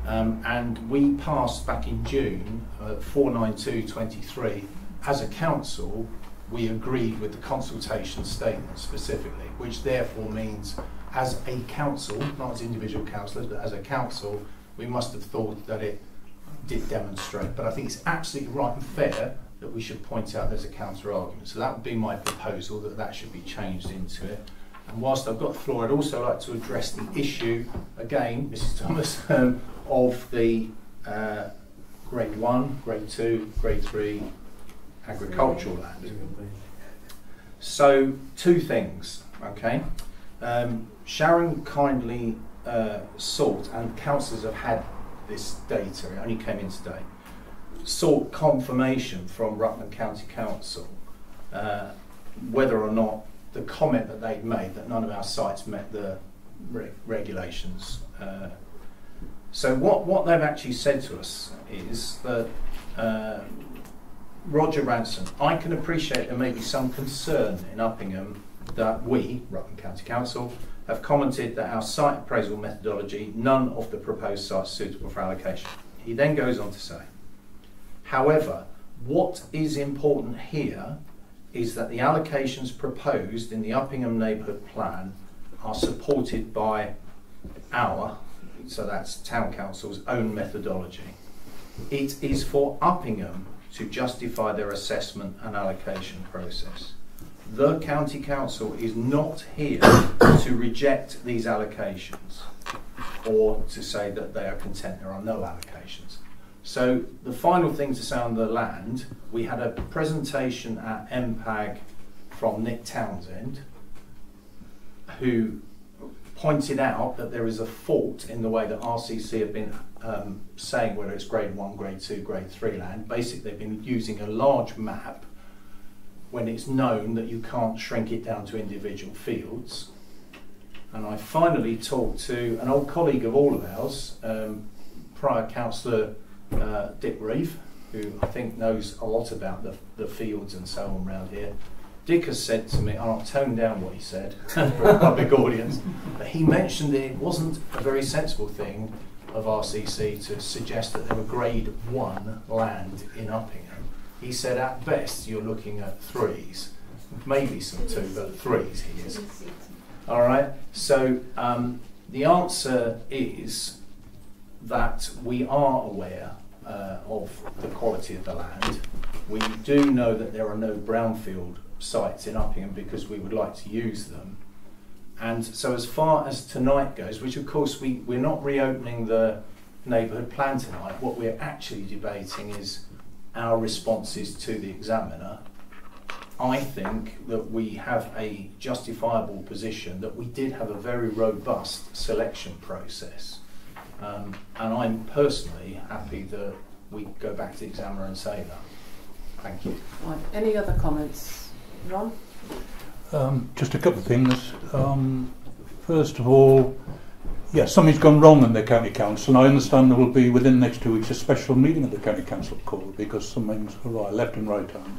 and we passed back in June 492/23 as a council. We agreed with the consultation statement specifically, which therefore means, as a council, not as individual councillors, but as a council, we must have thought that it did demonstrate. But I think it's absolutely right and fair that we should point out there's a counter argument. So that would be my proposal, that should be changed into it. And whilst I've got the floor, I'd also like to address the issue, again, Mrs. Thomas, of the Grade 1, Grade 2, Grade 3 agricultural land. So, 2 things, okay? Sharon kindly sought, and councillors have had this data, it only came in today, sought confirmation from Rutland County Council whether or not the comment that they'd made that none of our sites met the regulations. So what they've actually said to us is that Roger Ransom, I can appreciate there may be some concern in Uppingham that we, Rutland County Council, have commented that our site appraisal methodology, none of the proposed sites suitable for allocation. He then goes on to say, however, what is important here is that the allocations proposed in the Uppingham Neighbourhood Plan are supported by our, so that's Town Council's own methodology. It is for Uppingham to justify their assessment and allocation process. The County Council is not here to reject these allocations or to say that they are content there are no allocations. So the final thing to say on the land, we had a presentation at MPAG from Nick Townsend, who pointed out that there is a fault in the way that RCC have been saying whether it's grade 1, grade 2, grade 3 land. Basically they've been using a large map when it's known that you can't shrink it down to individual fields. And I finally talked to an old colleague of all of ours, prior councillor Dick Reeve, who I think knows a lot about the fields and so on around here. Dick has said to me, and I'll tone down what he said for a public audience, but he mentioned that it wasn't a very sensible thing of RCC to suggest that there were grade 1 land in Uppingham. He said at best you're looking at 3s, maybe some 2, but 3s he is. All right, so the answer is that we are aware of the quality of the land. We do know that there are no brownfield sites in Uppingham because we would like to use them. And so as far as tonight goes, which of course we're not reopening the neighbourhood plan tonight, what we're actually debating is our responses to the examiner. I think that we have a justifiable position that we did have a very robust selection process. And I'm personally happy that we go back to the examiner and say that. Thank you. Right. Any other comments? Ron? Just a couple of things. First of all, yes, something's gone wrong in the County Council, and I understand there will be within the next 2 weeks a special meeting of the County Council called because something's right, left and right hand.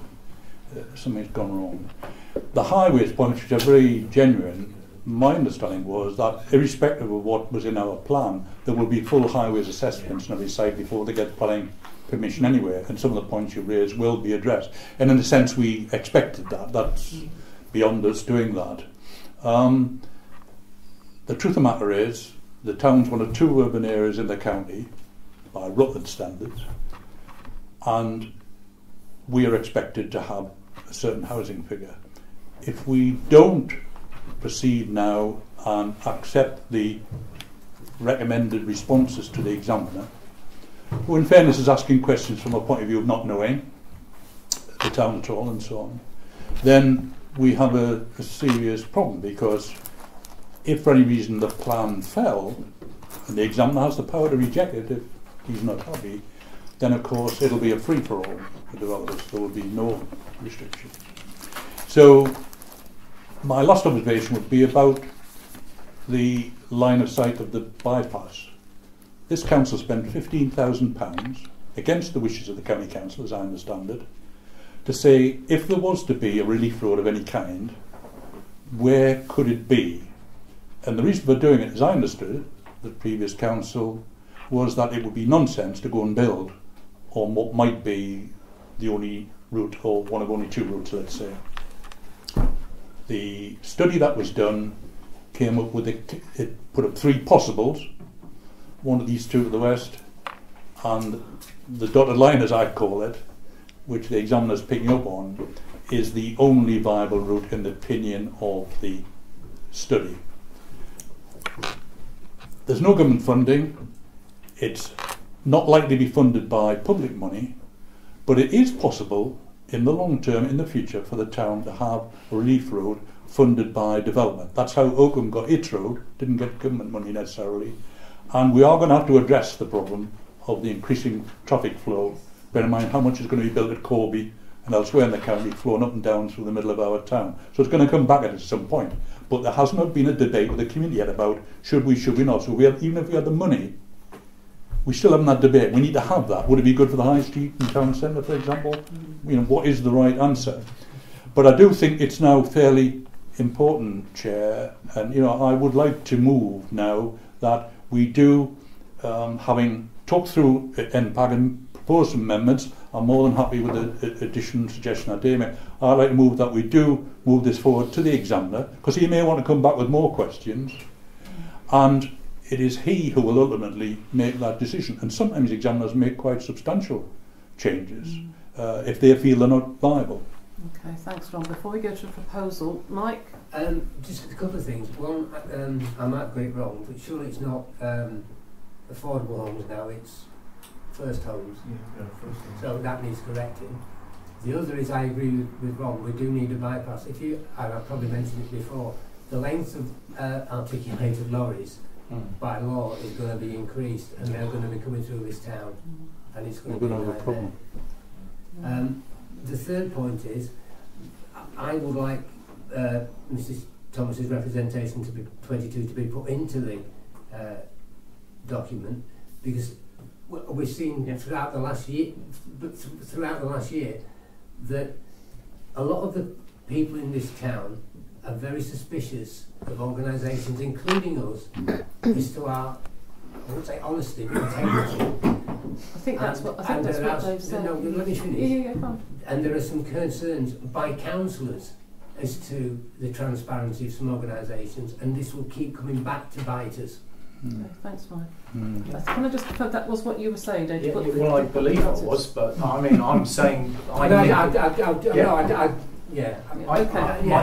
Something's gone wrong. The highways point, which are very genuine, my understanding was that irrespective of what was in our plan, there will be full highways assessments on every site before they get planning permission anyway, and some of the points you raised will be addressed. And in a sense we expected that. That's beyond us doing that. The truth of the matter is the town's one of 2 urban areas in the county by Rutland standards, and we are expected to have a certain housing figure. If we don't proceed now and accept the recommended responses to the examiner, who in fairness is asking questions from a point of view of not knowing the town at all and so on, then we have a serious problem, because if for any reason the plan fell and the examiner has the power to reject it if he's not happy, then of course it'll be a free-for-all for developers. There will be no restrictions. So my last observation would be about the line of sight of the bypass. This council spent £15,000 against the wishes of the county council, as I understand it, to say if there was to be a relief road of any kind, where could it be? And the reason for doing it, as I understood it, the previous council, was that it would be nonsense to go and build on what might be the only route, or one of only 2 routes, let's say. The study that was done came up with it put up 3 possibles, one of these 2 to the west, and the dotted line, as I call it, which the examiner's picking up on, is the only viable route in the opinion of the study. There's no government funding. It's not likely to be funded by public money, but it is possible in the long term, in the future, for the town to have a relief road funded by development. That's how Oakham got its road, didn't get government money necessarily. And we are going to have to address the problem of the increasing traffic flow. Bear in mind how much is going to be built at Corby and elsewhere in the county, flowing up and down through the middle of our town. So it's going to come back at some point. But there has not been a debate with the community yet about should we not. So even if we had the money, we still haven't had debate. We need to have that. Would it be good for the High Street and Town Centre, for example? You know, what is the right answer? But I do think it's now fairly important, Chair, and you know, I would like to move now that we do, having talked through NPAG and proposed some amendments, I'm more than happy with the addition suggestion that they made. I'd like to move that we do move this forward to the examiner, because he may want to come back with more questions, and it is he who will ultimately make that decision. And sometimes examiners make quite substantial changes if they feel they're not viable. Okay, thanks, Ron. Before we go to the proposal, Mike? Just a couple of things. One, I might get it wrong, but surely it's not affordable homes now, it's first homes. Yeah, first homes. So that needs correcting. The other is, I agree with Ron, we do need a bypass. If you, and I've probably mentioned it before, the length of articulated lorries by law is going to be increased, and they're going to be coming through this town, and it's going to be a problem. The third point is, I would like Mrs. Thomas's representation to be 22 to be put into the document, because we've seen throughout the last year, that a lot of the people in this town are very suspicious of organisations, including us, as to our, I won't say honesty, but integrity. I think that's what they've said. No, let me finish. Yeah, fine. And there are some concerns by councillors as to the transparency of some organisations, and this will keep coming back to bite us. Okay, thanks, Mike. Can I just confirm that was what you were saying, Dave? Yeah, well, I believe it was, but I mean, I'm saying... My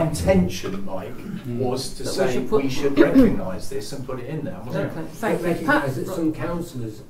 intention, Mike, was to say we should recognise this and put it in there. Recognise that some councillors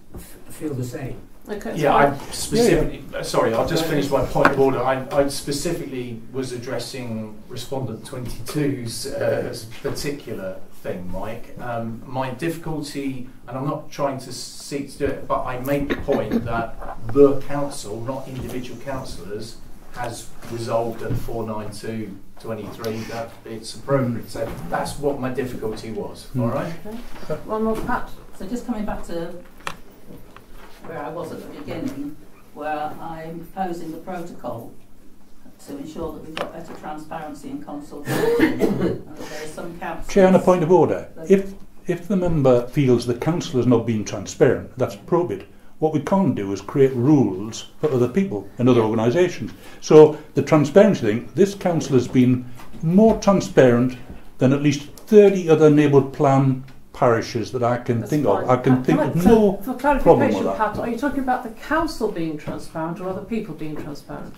feel the same. Okay, yeah, I specifically... Sorry, I'll just finish my point of order. I specifically was addressing Respondent 22's particular thing, Mike. My difficulty, and I'm not trying to seek to do it, but I make the point that the council, not individual councillors, has resolved at 492/23 that it's appropriate. So that's what my difficulty was. All right. Okay. One more, Pat. So just coming back to where I was at the beginning, where I'm proposing the protocol to ensure that we've got better transparency and consultation. And there are some councils. Chair, on a point of order, if the member feels the council has not been transparent, that's appropriate. What we can't do is create rules for other people and other organisations. So the transparency thing, this council has been more transparent than at least 30 other neighbourhood plan parishes that I can think of. I can think of no for problem with clarification, that. Pat, are you talking about the council being transparent or other people being transparent?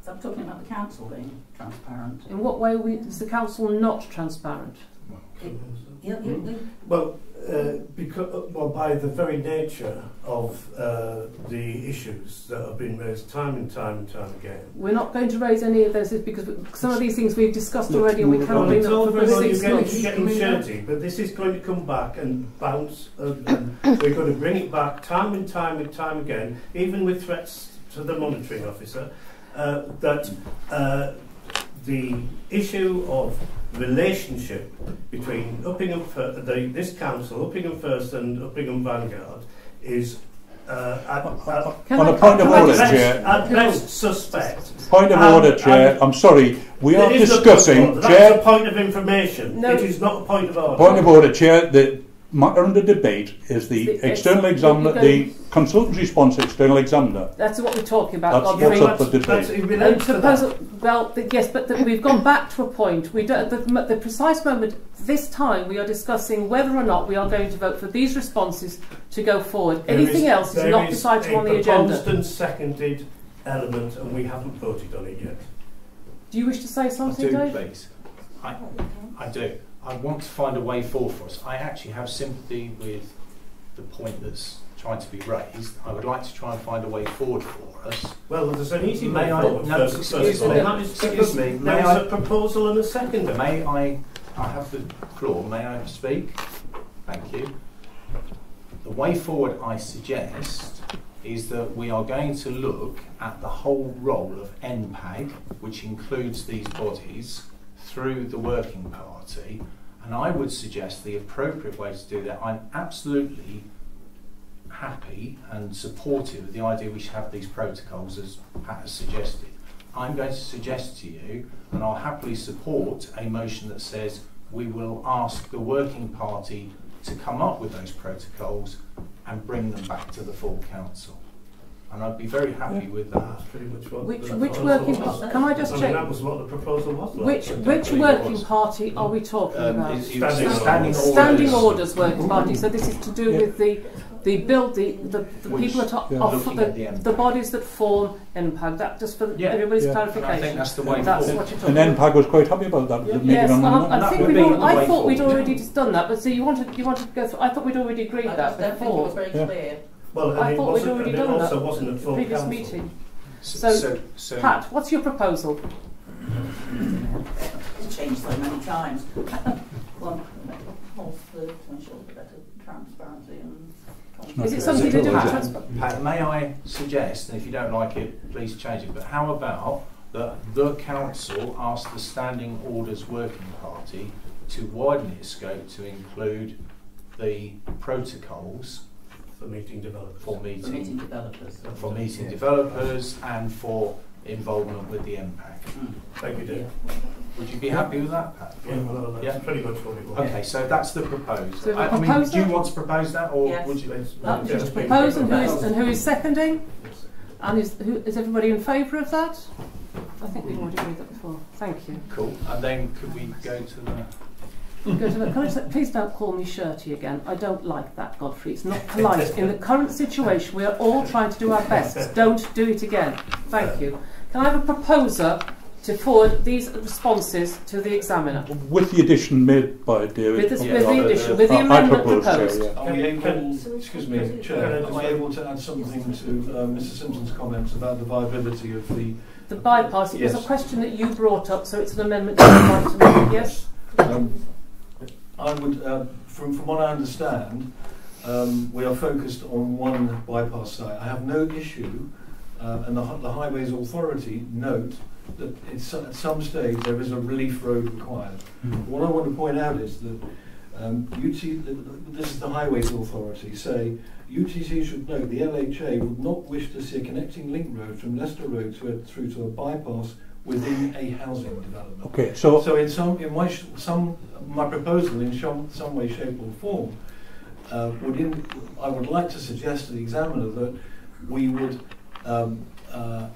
So I'm talking about the council being transparent. In what way is the council not transparent? Well, by the very nature of the issues that have been raised time and time again. We're not going to raise any of those because some of these things we've discussed already, and we can't bring them up for 6 months. You're getting shirty, but this is going to come back and bounce, and we're going to bring it back time and time again, even with threats to the monitoring officer, that the issue of relationship between Uppingham, this council, Uppingham First and Uppingham Vanguard, is on a point of order, Chair. At best suspect. Point of order, Chair. I'm sorry. We are discussing, Chair. That's a point of information. No. It is not a point of order. Point of order, Chair. The matter under debate is the external examiner, the consultant's response to external examiner. That's what we're talking about. That's what's up for debate. Well, yes, but we've gone back to a point. We don't, the precise moment, this time, we are discussing whether or not we are going to vote for these responses to go forward. Anything else is not decided on the agenda. There is a proposed and seconded element, and we haven't voted on it yet. Do you wish to say something, I do, Dave? please. I do. I want to find a way forward for us. I actually have sympathy with the point that's tried to be raised. I would like to try and find a way forward for us. Well, there's an easy way May I? forward. No, First, excuse me. May there is I? a proposal and a second. May I have the floor? May I speak? Thank you. The way forward, I suggest, is that we are going to look at the whole role of NPAG, which includes these bodies, through the working party, and I would suggest the appropriate way to do that. I'm absolutely happy and supportive of the idea we should have these protocols, as Pat has suggested. I'm going to suggest to you, and I'll happily support a motion that says we will ask the working party to come up with those protocols and bring them back to the full council. And I'd be very happy with that. That's pretty much what Which working party? Can I just check? That was what the proproposal was. Which working party are we talking about? Standing orders working party. So this is to do with the people that are the bodies that form NPAG. That just for everybody's clarification. I think that's the way forward. What you're talking and NPAG was quite happy about that. Yes, I think I thought we'd already done that. But so you wanted to go through. I thought we'd already agreed that before. I think it was very clear. Well, I thought we'd already done that wasn't at full previous council. meeting. So, Pat, what's your proposal? It's changed so many times. One, to ensure better transparency and. Is it something to do with transparency? Pat, may I suggest, and if you don't like it, please change it, but how about that the council ask the Standing Orders Working Party to widen its scope to include the protocols for meeting developers, for meeting developers and for involvement with the NPAG. Thank you, Dave. Would you be happy with that, Pat? Yeah, well, that's pretty much what it was. Okay, so that's the proposal. So I mean, do you want to propose that, or would you? Just propose, and who is seconding? And is everybody in favour of that? I think we've already agreed that before. Thank you. Cool. And then could we go to the? Can I just, please don't call me shirty again. I don't like that, Godfrey. It's not polite. In the current situation, we are all trying to do our best. Don't do it again. Thank you. Can I have a proposer to forward these responses to the examiner? With the addition made by David. With the amendment proposed. Are we able, excuse me, Chair, am I able to add something to Mr Simpson's comments about the viability of the bypass? It was a question that you brought up, so it's an amendment you'd like to make. Yes? I would, from what I understand, we are focused on one bypass site. I have no issue, and the Highways Authority note that at some stage there is a relief road required. What I want to point out is that this is the Highways Authority, say UTC should note the LHA would not wish to see a connecting link road from Leicester Road through to a bypass within a housing development. Okay, so my proposal in some way, shape or form I would like to suggest to the examiner that we would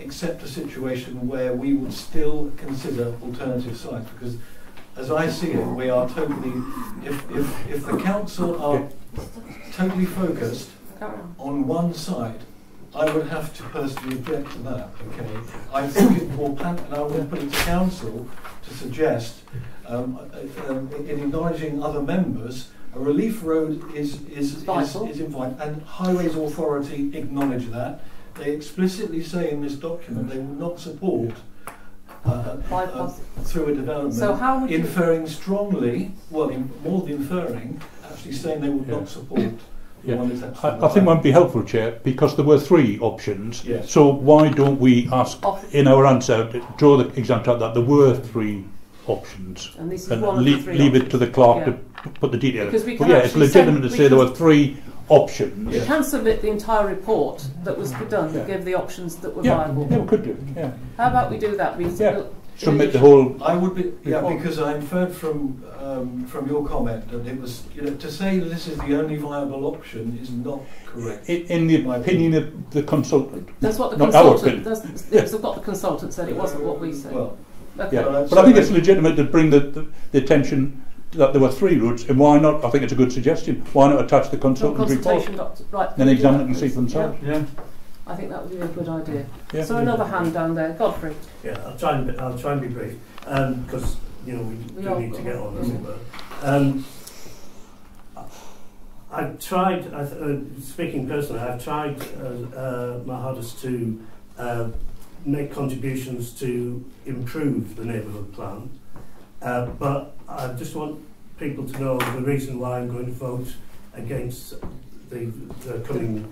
accept a situation where we would still consider alternative sites, because as I see it, we are totally, if the council are totally focused on one site, I would have to personally object to that. Okay, I think it's more and I would put it to council to suggest, in acknowledging other members, a relief road is invited, and Highways Authority acknowledge that. They explicitly say in this document they will not support through a development. So how would inferring strongly, well, more than inferring, actually saying they would not support. I think one would be helpful, Chair, because there were three options. Yes. So why don't we ask in our answer, draw the example out that there were three options, and this is and one of the three leave it to the clerk to put the detail. But yeah, it's legitimate to say there were three options. We can submit the entire report that was done to give the options that were viable. Yeah, we could do. Yeah. How about we do that? We submit the whole. I would be because I inferred from your comment that it was, to say this is the only viable option is not correct. In the opinion of the consultant. That's what the consultant. That's what the consultant said. It wasn't what we said. Well, okay. Yeah, but I think it's legitimate to bring the attention that there were three routes, and why not? I think it's a good suggestion. Why not attach the consultant report? Right. Then the examiner can see for themselves. Yeah. I think that would be a good idea. Yeah. So another hand down there, Godfrey. Yeah, I'll try and be brief, because we do need to get on, as it were. I've tried, speaking personally, I've tried my hardest to make contributions to improve the neighbourhood plan, but I just want people to know the reason why I'm going to vote against the coming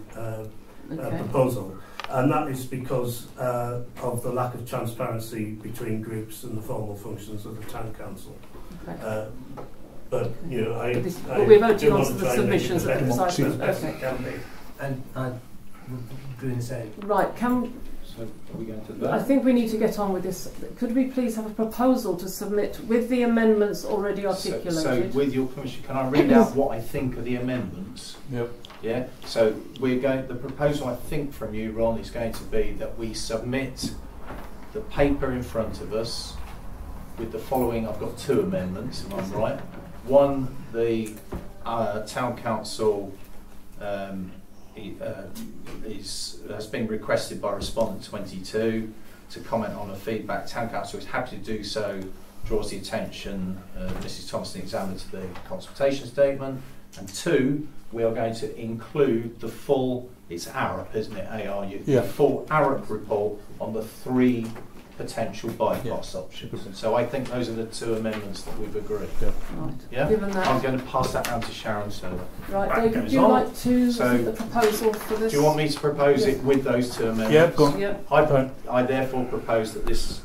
proposal, and that is because of the lack of transparency between groups and the formal functions of the town council. Okay. But you know, we're voting on the submissions at the precise and I'm doing the same. Right, so are we going to vote? I think we need to get on with this. Could we please have a proposal to submit with the amendments already articulated? So with your permission, can I read out what I think of the amendments? Yep. Yeah. So we're going. The proposal I think from you, Ron, is going to be that we submit the paper in front of us with the following. I've got 2 amendments, if I'm right. One, the town council has been requested by respondent 22 to comment on the feedback. Town council is happy to do so. Draws the attention Mrs. Thompson examiner to the consultation statement. And 2, we are going to include the full. It's ARUP, isn't it? ARU. Yeah. The full ARUP report on the 3 potential bypass options. And so I think those are the 2 amendments that we've agreed. Yeah. Right. Yeah? Given that, I'm going to pass that down to Sharon. So right, David, would you like to submit the proposal for this? Do you want me to propose it with those 2 amendments? Yeah, go on. Yep. I therefore propose that this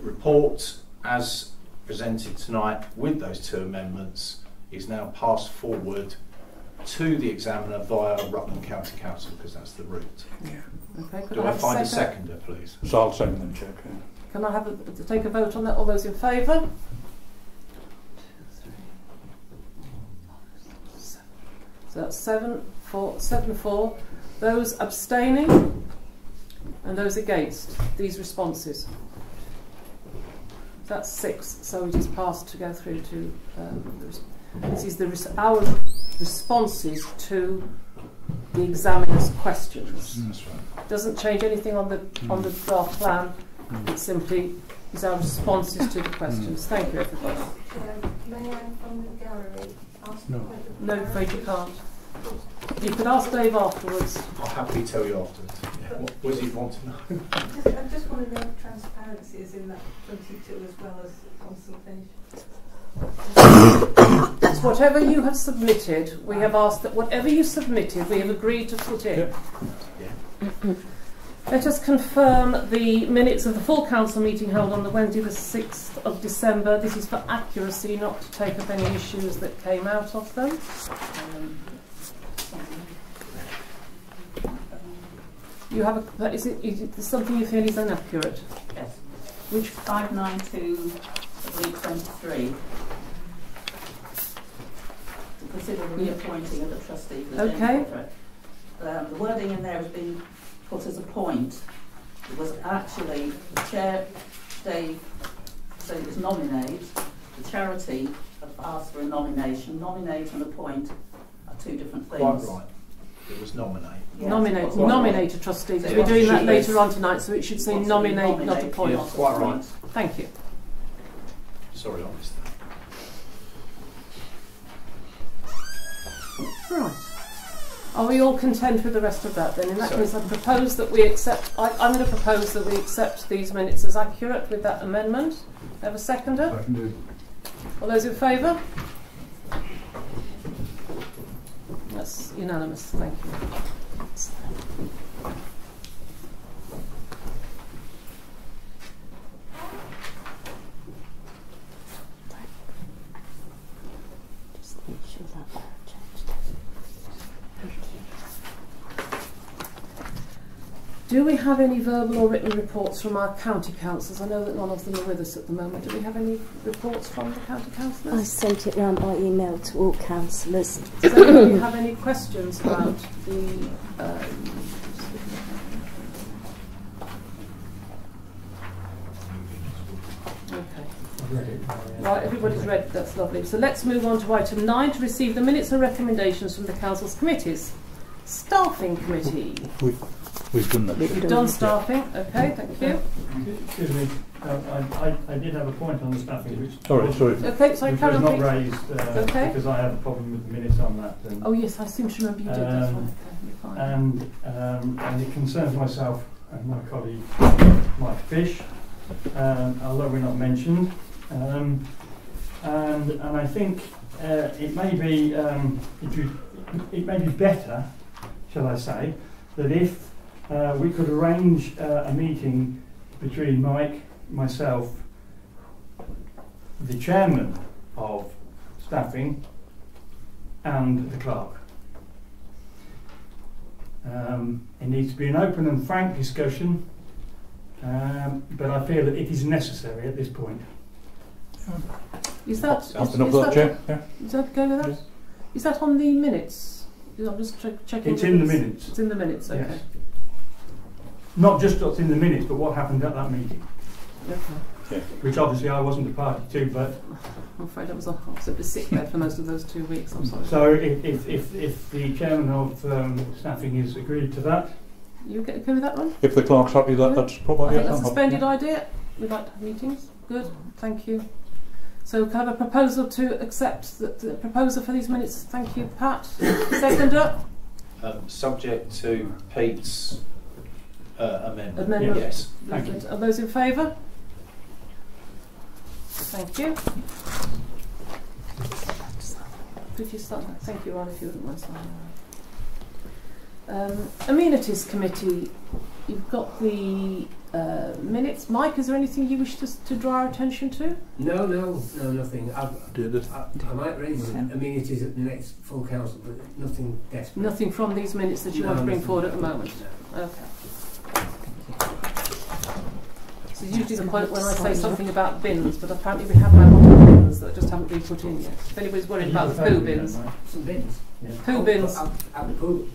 report, as presented tonight with those 2 amendments, is now passed forward to the examiner via Rutland County Council, because that's the route. Yeah. Okay, Do I find a seconder, please? So I'll second them, Chair. Can I have take a vote on that? All those in favour? So that's 7-4. Those abstaining and those against these responses. That's 6. So it is passed to go through to. This is our responses to the examiner's questions. That's right. Doesn't change anything on the draft plan. It simply is our responses to the questions. Thank you, everybody. May I, from the gallery, ask? No. No, I'm afraid you can't. You could ask Dave afterwards. I'll happily tell you afterwards. Yeah. What does he want to know? I just want to know if transparency is in that 22 as well as consultation. It's whatever you have submitted. We have asked that whatever you submitted, we have agreed to put in. Yeah. Let us confirm the minutes of the full council meeting held on the Wednesday the 6th of December. This is for accuracy, not to take up any issues that came out of them. You have a, is it something you feel is inaccurate? Yes. Which 592 of week 23. To consider the reappointing of the trustee for the okay. The wording in there has been put as a point. It was actually the chair, Dave, said it was nominate. The charity have asked for a nomination. Nominate and appoint are 2 different things. Quite right. It was nominate. Yes, nominate a trustee. So we're doing that later on tonight, so it should say nominate, not appoint. Yeah, quite right. Thank you. Sorry, I missed that. Right. Are we all content with the rest of that then? In that case, I propose that we accept. I'm going to propose that we accept these minutes as accurate with that amendment. Have a seconder? Seconded. All those in favour? That's unanimous. Thank you. Do we have any verbal or written reports from our county councillors? I know that none of them are with us at the moment. Do we have any reports from the county councillors? I sent it round by email to all councillors. Does anybody have any questions about the... Okay. Right, everybody's read. That's lovely. So let's move on to item 9, to receive the minutes and recommendations from the council's committees. Staffing committee. We've done that. We've done staffing. Okay, thank you. Excuse me. I did have a point on the staffing, which sorry. Okay, sorry, which carry was on, not please. raised because I have a problem with the minutes on that. And, oh yes, I seem to remember you did. That's right. Okay, and it concerns myself and my colleague Mike Fish, although we're not mentioned. And I think it may be better, shall I say, that if we could arrange a meeting between Mike, myself, the chairman of staffing, and the clerk. It needs to be an open and frank discussion, but I feel that it is necessary at this point. Is that okay with that? Is that on the minutes? I'm just checking. It's in the minutes. It's in the minutes. Okay. Yes. Not just what's in the minutes, but what happened at that meeting. Okay. Yeah. Which obviously I wasn't a party to, but I'm afraid I was at the sick bed for most of those 2 weeks. I'm sorry. So if the chairman of staffing is agreed to that, you okay with that one? If the clerk's happy, that's probably. I think that's a splendid idea. We'd like to have meetings. Good. Thank you. So can I have a proposal to accept the proposal for these minutes? Thank you, Pat. Seconder. Subject to Pete's amendment. Yes. Thank you. Are those in favour? Thank you. Could you start? Thank you, Ron, if you wouldn't mind signing. Amenities Committee. You've got the minutes. Mike, is there anything you wish to draw our attention to? No, nothing. I might raise amenities at the next full council, but nothing desperate. Nothing from these minutes that you want to bring forward at the moment? No. Okay. So usually the point when I say something about bins, but apparently we have now got bins that just haven't been put in yet. If anybody's worried about the poo bins. Some bins? Yeah. Poo bins. Poo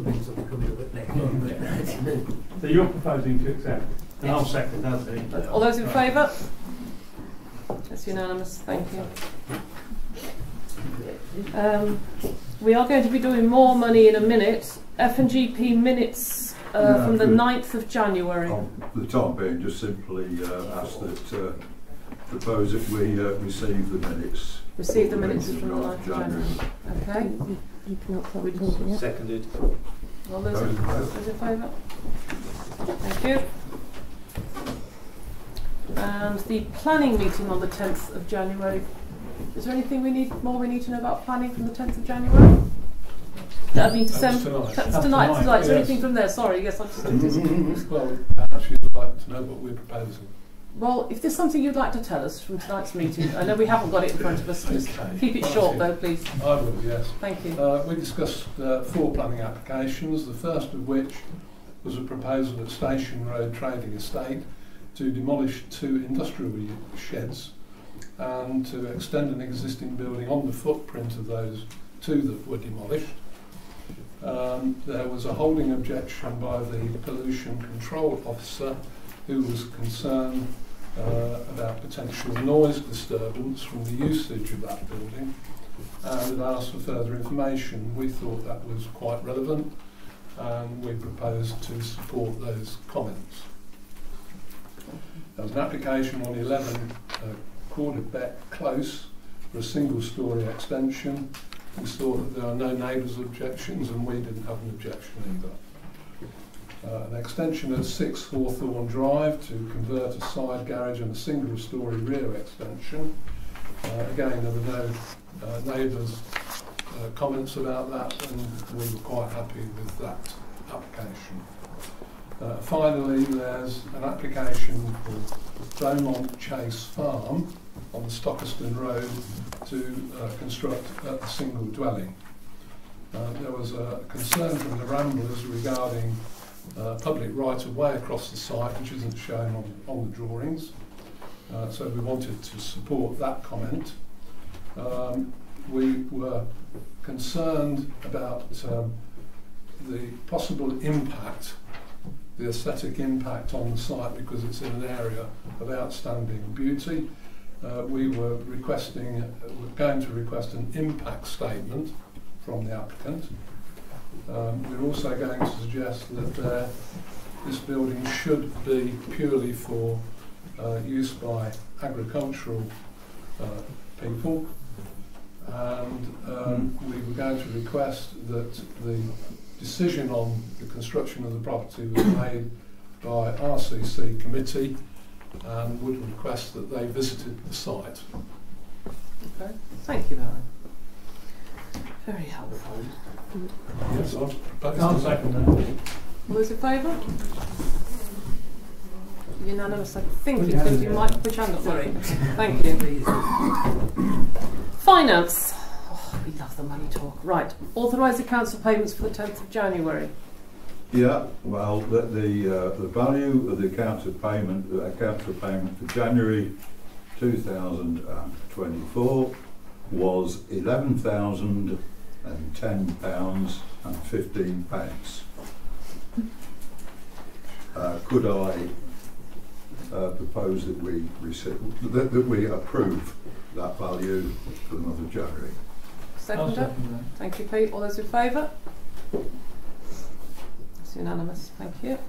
bins will be coming up at next month. So you're proposing to accept, and I'll second that. All those in favour? That's unanimous, thank you. We are going to be doing more money in a minute. F&GP minutes from the 9th of January. For the time being, just simply ask that propose that we receive the minutes. Receive the minutes from the 9th of January. Okay. You cannot vote. Seconded. All those in favour? Thank you. And the planning meeting on the 10th of January. Is there anything we need to know about planning from the 10th of January? I mean December. That's tonight. Is there anything from there? Sorry, yes, I'm just. Well, perhaps you'd like to know what we're proposing. Well, if there's something you'd like to tell us from tonight's meeting, I know we haven't got it in front of us. Just keep it short, though, please. I will, yes. Thank you. We discussed 4 planning applications, the first of which was a proposal at Station Road Trading Estate to demolish 2 industrial sheds and to extend an existing building on the footprint of those 2 that were demolished. There was a holding objection by the pollution control officer who was concerned about potential noise disturbance from the usage of that building and had asked for further information. We thought that was quite relevant and we proposed to support those comments. There was an application on 11 Quarterbeck Close for a single-storey extension. We saw that there are no neighbours' objections and we didn't have an objection either. An extension at 6 Hawthorne Drive to convert a side garage and a single-storey rear extension. Again, there were no neighbours' comments about that and we were quite happy with that application. Finally, there's an application for Beaumont Chase Farm on the Stockerston Road to construct a single dwelling. There was a concern from the Ramblers regarding public right-of-way across the site, which isn't shown on the drawings. So we wanted to support that comment. We were concerned about the possible impact, the aesthetic impact on the site because it's in an area of outstanding beauty. We were going to request an impact statement from the applicant. We're also going to suggest that this building should be purely for use by agricultural people, and we were going to request that the decision on the construction of the property was made by RCC committee, and would request that they visited the site. Okay, thank you, Barry. Very helpful. Yes, I'll propose. I'll second that. All those in favour? Unanimous, I think, because you might put your hand up, sorry. Thank you. Finance. Oh, we love the money talk. Right, authorise the council payments for the 10th of January. Yeah, well, the value of the council payment for January 2024 was £11,010.15. Could I propose that we approve that value for the month of January? Seconder. Thank you, Pete. All those in favour? It's unanimous. Thank you.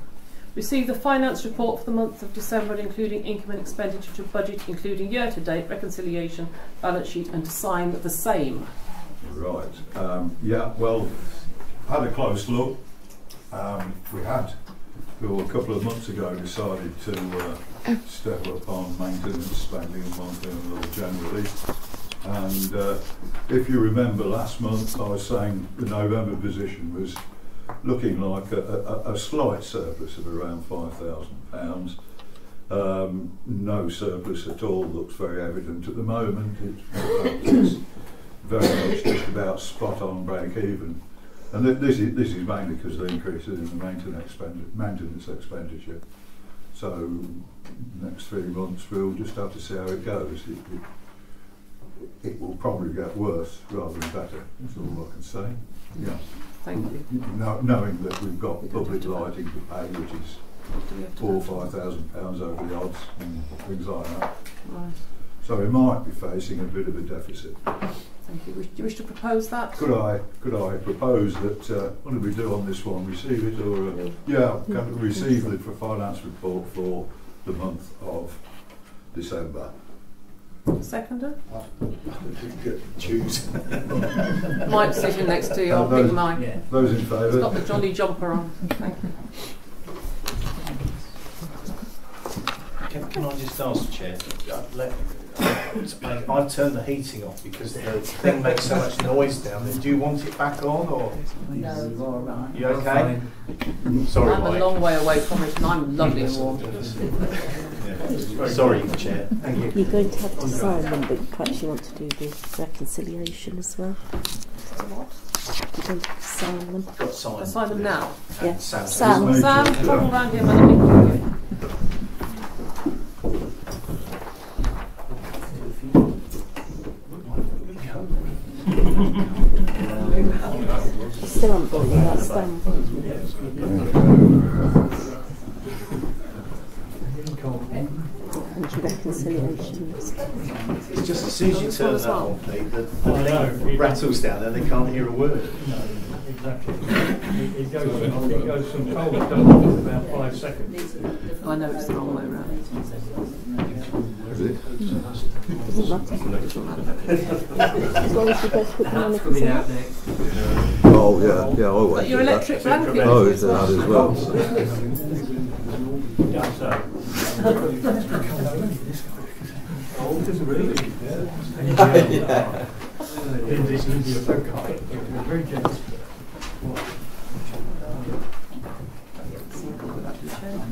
Receive the finance report for the month of December, including income and expenditure to budget, including year-to-date reconciliation, balance sheet, and to sign the same. Right. Yeah. Well, had a close look. We had, a couple of months ago, decided to step up on maintenance spending and one thing and another generally. And if you remember last month, I was saying the November position was looking like a slight surplus of around £5,000. No surplus at all looks very evident at the moment. It's very much just about spot on break even. And this is mainly because of the increases in the maintenance expenditure. So next 3 months we'll just have to see how it goes. It will probably get worse rather than better, that's all I can say. Yeah. Thank you. Knowing that we've got public lighting to pay, which is £4,000 or £5,000 over the odds and things like that. Right. So we might be facing a bit of a deficit. Thank you. Do you wish to propose that? Could I propose that, what do we do on this one? Receive it or, yeah, can we receive the finance report for the month of December? Seconder? Choose. Mike's sitting next to you, I'll pick Mike. Yeah. Those in favour? He's got the jolly jumper on. Thank you. Can I just ask, Chair? I've turned the heating off because the thing makes so much noise down there. Do you want it back on or? No, you're all right. You okay? Sorry, I'm Mike. a long way away from it and I'm lovely and warm. Sorry, Chair. Thank you. You're going to have to sign them, but perhaps you want to do the reconciliation as well. What? You're going to have to sign them. Got signed. I'll sign them now. Yeah. Sam, come around here, Melanie. Still haven't got that stamp. And reconciliations. It's just as soon as you turn that on, Pete, the thing rattles down there, they can't hear a word. No, exactly. It goes from cold to in about 5 seconds. I know it's the wrong way around. Is it? Doesn't matter. As long as you both put them on the consent. Oh yeah, always. But your electric blanket. Oh, is that as well? Oh, it is really? Very generous.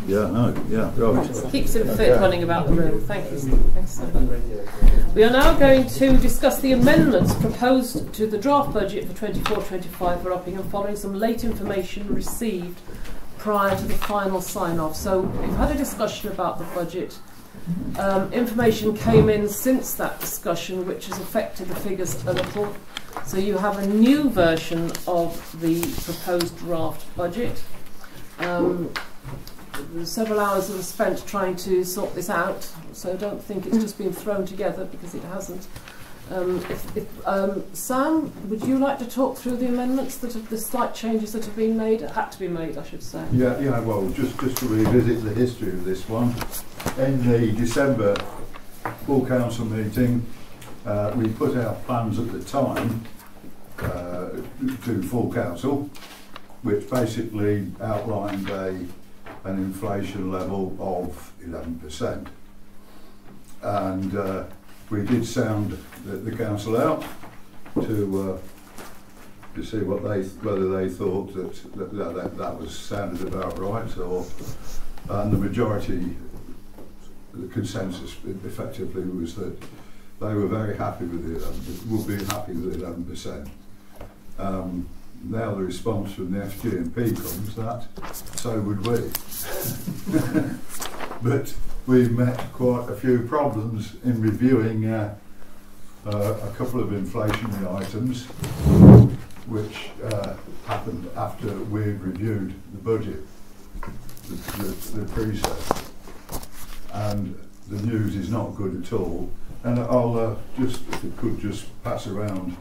Yeah, no, yeah, right. Keeps him fit running about the room. Thank you. Thanks so much. We are now going to discuss the amendments proposed to the draft budget for 24-25 for Uppingham following some late information received prior to the final sign-off. So we've had a discussion about the budget. Information came in since that discussion which has affected the figures a little. So you have a new version of the proposed draft budget. Several hours were spent trying to sort this out, so I don't think it's just been thrown together because it hasn't. Sam, would you like to talk through the amendments, the slight changes that have been made, had to be made, I should say? Yeah. Well, just to revisit the history of this one, in the December full council meeting, we put our plans at the time to full council, which basically outlined an inflation level of 11%, and we did sound the council out to see whether they thought that was sounded about right, and the majority, the consensus effectively was that they were very happy with it, would be happy with 11%. Now the response from the FGMP comes that so would we. But we've met quite a few problems in reviewing a couple of inflationary items, which happened after we'd reviewed the budget, the pre-set, and the news is not good at all. And I'll just, if it could just pass around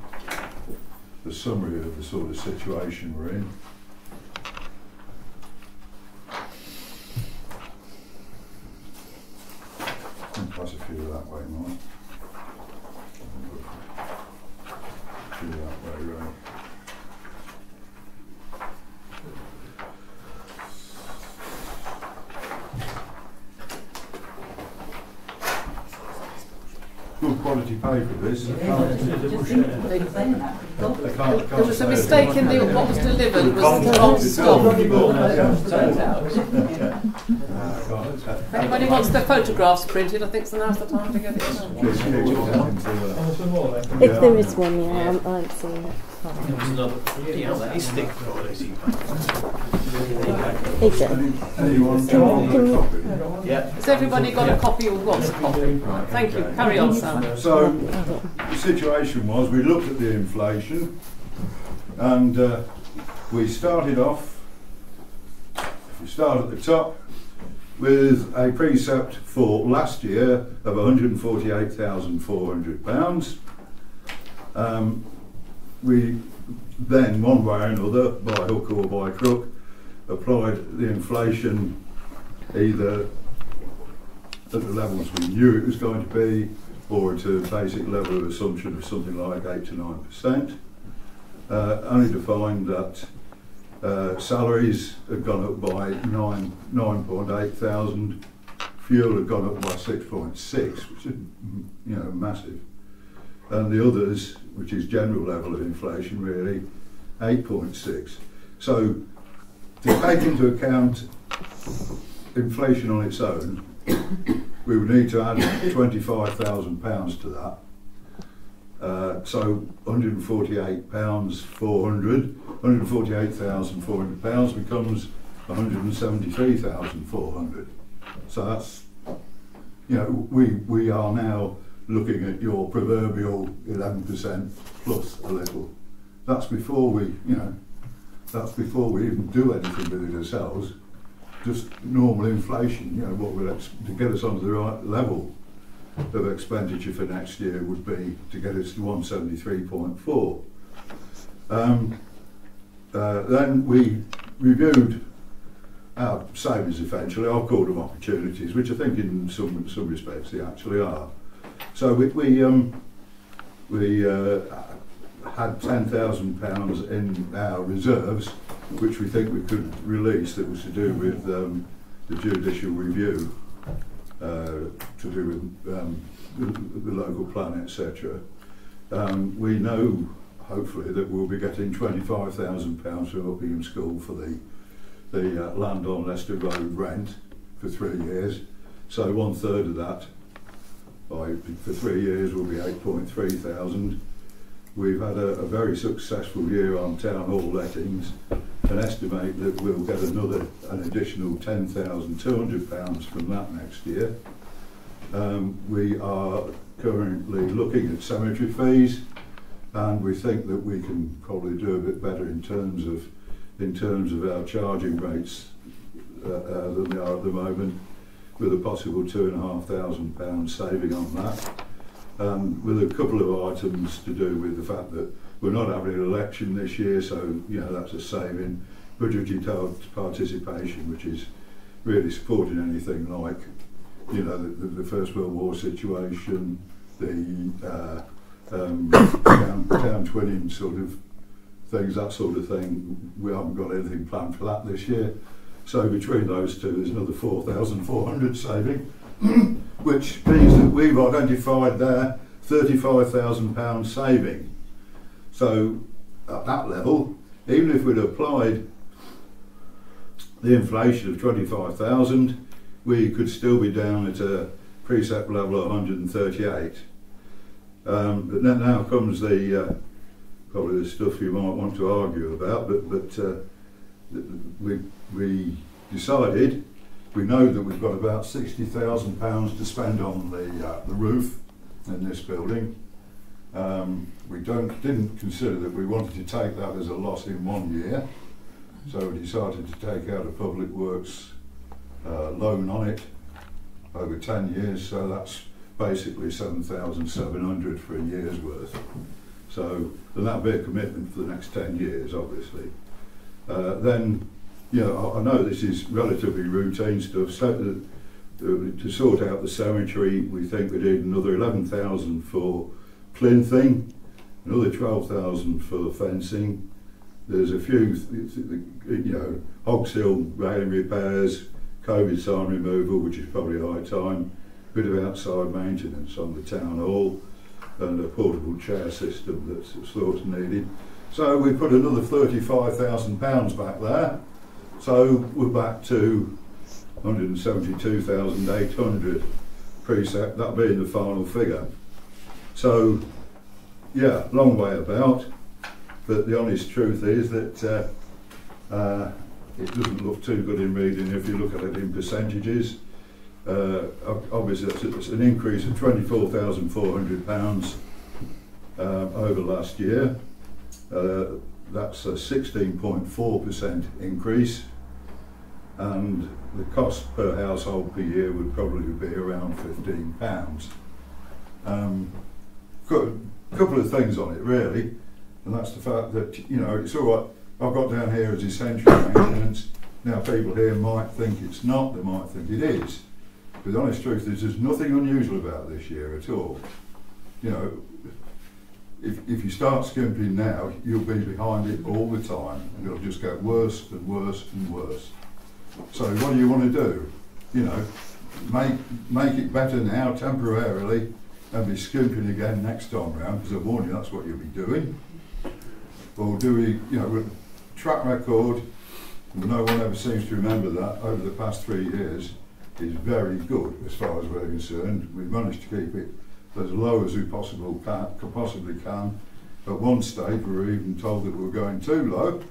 the summary of the sort of situation we're in. And pass a few that way, Mike. A few that way, right. Good quality paper, this. There was a mistake in what was delivered, was the wrong stuff. If anybody wants their photographs printed, I think now's the time to get it. If there is one, yeah, I've seen it. Has everybody got a copy or wants a copy? Thank you. Carry on, Sam. So the situation was we looked at the inflation and we started off, if we start at the top, with a precept for last year of £148,400. We then, one way or another, by hook or by crook, applied the inflation either at the levels we knew it was going to be, or to a basic level of assumption of something like 8 to 9%, only to find that salaries had gone up by 9.8 thousand, fuel had gone up by 6.6, which is, you know, massive, and the others, which is general level of inflation, really 8.6. So to take into account inflation on its own, we would need to add £25,000 to that. So £148,400 becomes £173,400. So that's, you know, we are now looking at your proverbial 11% plus a little. That's before we, you know, that's before we even do anything with it ourselves. Just normal inflation, you know, what we'll to get us onto the right level of expenditure for next year would be to get us to 173.4. Then we reviewed our savings eventually. I've called them opportunities, which I think in some respects they actually are. So we had £10,000 in our reserves, which we think we could release, that was to do with the judicial review, to do with the local plan, etc. We know, hopefully, that we'll be getting £25,000 from Uppingham School for the land on Leicester Road rent for 3 years. So 1/3 of that for 3 years will be 8.3 thousand. We've had a very successful year on town hall lettings, and estimate that we'll get an additional £10,200 from that next year. We are currently looking at cemetery fees, and we think that we can probably do a bit better in terms of our charging rates than they are at the moment, with a possible £2,500 saving on that. with a couple of items to do with the fact that we're not having an election this year, so you know that's a saving. Budgetary participation, which is really supporting anything like, you know, the First World War situation, the town twinning sort of things, that sort of thing. We haven't got anything planned for that this year. So between those two, there's another 4,400 saving, which means that we've identified there £35,000 saving. So at that level, even if we'd applied the inflation of 25,000, we could still be down at a precept level of 138. But then now comes the probably the stuff you might want to argue about. But we decided, we know that we've got about £60,000 to spend on the roof in this building. We didn't consider that we wanted to take that as a loss in 1 year, so we decided to take out a public works loan on it over 10 years, so that's basically 7,700 for a year's worth. So that'll be a commitment for the next 10 years, obviously. Then, you know, I know this is relatively routine stuff, so to sort out the cemetery, we think we need another 11,000 for plinthing, another 12,000 for fencing. There's a few, you know, Hogs Hill railing repairs, COVID sign removal, which is probably high time, a bit of outside maintenance on the town hall, and a portable chair system that's sort of needed. So we put another £35,000 back there. So we're back to 172,800 precept, that being the final figure. So, yeah, long way about, but the honest truth is that it doesn't look too good in reading if you look at it in percentages. Obviously it's an increase of £24,400 over last year. That's a 16.4% increase, and the cost per household per year would probably be around £15. Got a couple of things on it really, and that's the fact that, you know, it's all right, I've got down here as essential maintenance. Now people here might think it's not, they might think it is, but the honest truth is there's nothing unusual about this year at all. You know, if you start skimping now, you'll be behind it all the time, and it'll just get worse and worse and worse. So what do you want to do? You know, make it better now temporarily, and be skimping again next time round, because I warn you that's what you'll be doing. Or do we, you know, track record, no one ever seems to remember that, over the past 3 years is very good as far as we're concerned. We've managed to keep it as low as we possibly can. At one stage we were even told that we were going too low.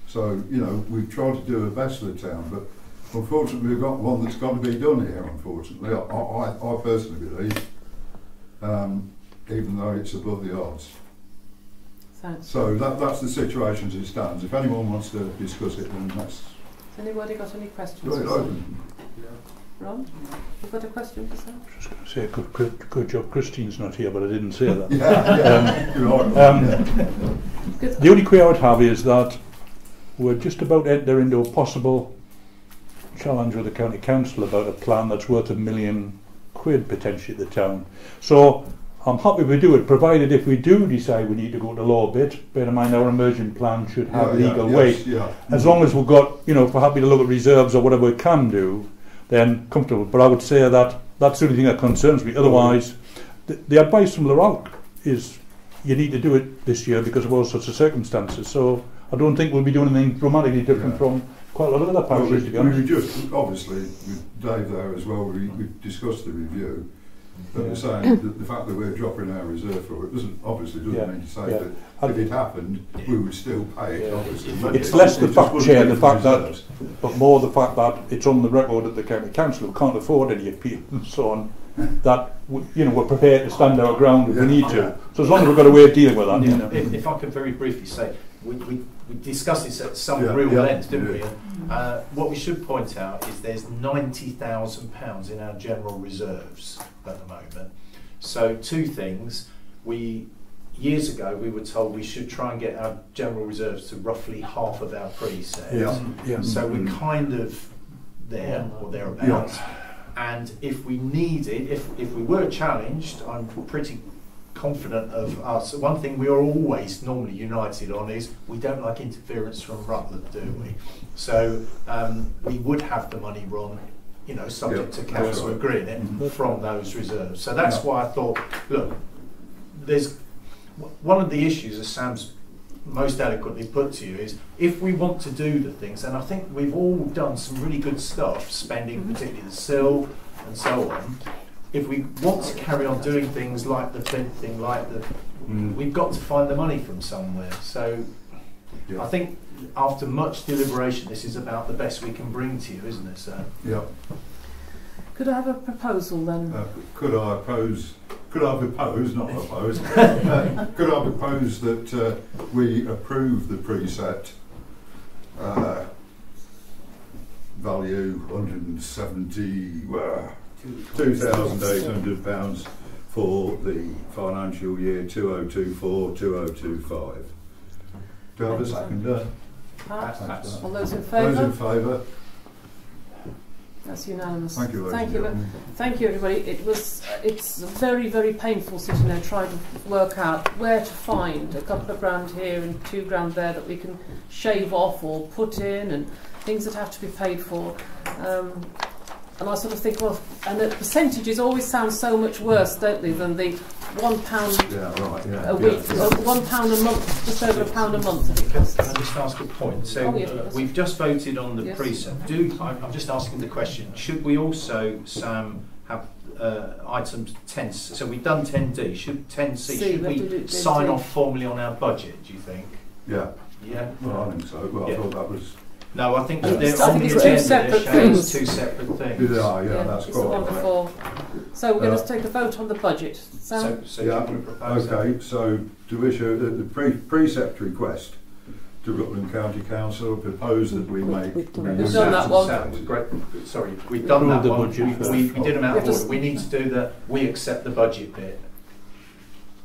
So, you know, we've tried to do our best for the town, but unfortunately we've got one that's got to be done here, unfortunately. I personally believe, even though it's above the odds. So that's the situation as it stands. If anyone wants to discuss it, then that's... Has anybody got any questions? Right, open. Ron, you've got a question for Sam? I was going to say, good job Christine's not here, but I didn't say that. The only query I would have is that we're just about to enter into a possible challenge with the county council about a plan that's worth £1 million potentially at the town. So I'm happy we do it, provided if we do decide we need to go to law bit, bear in mind our emerging plan should have legal weight. As long as we've got, you know, if we're happy to look at reserves or whatever we can do, then comfortable. But I would say that that's the only thing that concerns me. Otherwise, the advice from Larouk is you need to do it this year because of all sorts of circumstances. So I don't think we'll be doing anything dramatically different from quite a lot of other parishes, to be honest. We just, obviously, with Dave there as well, we discussed the review. But we're saying the fact that we're dropping our reserve for it doesn't mean to say that if it happened, we would still pay it, obviously. It's less the fact, Chair, the fact that, but more the fact that it's on the record at the county council, we can't afford any appeal and so on, that, you know, we're prepared to stand our ground if we need to. So as long as we've got a way of dealing with that. Yeah. You know. If I could very briefly say, we discussed this at some real length, didn't we? What we should point out is there's £90,000 in our general reserves at the moment. So two things. Years ago we were told we should try and get our general reserves to roughly half of our pre-set. Yeah. So we're kind of there or thereabouts. And if we needed, if we were challenged, I'm pretty confident of us. One thing we are always normally united on is we don't like interference from Rutland, do we? So we would have the money run, you know, subject to council agreeing it from those reserves. So that's why I thought, look, there's one of the issues, as Sam's most eloquently put to you, is if we want to do the things, and I think we've all done some really good stuff, spending particularly the SIL and so on. If we want to carry on doing things like the Flint thing, like the, we've got to find the money from somewhere. So I think after much deliberation, this is about the best we can bring to you, isn't it, sir? Yeah. Could I have a proposal then? Could I propose, not oppose, could I propose that we approve the preset value £172,800 for the financial year 2024-2025. Do I have a seconder? All those in favour? Those in favour? That's unanimous. Thank you, thank you, everybody. It's very, very painful sitting there trying to work out where to find a couple of grand here and £2 grand there that we can shave off or put in, and things that have to be paid for. And I sort of think, well, and the percentages always sound so much worse, don't they, than the £1 a week, or £1 a month, just over £1 a month. Can I just ask a point? So we've just voted on the precept. I'm just asking the question, should we also, Sam, have items 10, so we've done 10D, should 10C, should we sign off formally on our budget, do you think? Yeah. Yeah? Well, I think so. Well, I thought that was... No, I think they're on the agenda, two separate things. Two separate things. That's it's wonderful. So we're going to take a vote on the budget. So okay, so to issue the precept request to Rutland County Council, propose that we make... We've done that one. Great. Sorry, we've done that one. We did them out of order. We need to do the we accept the budget bit.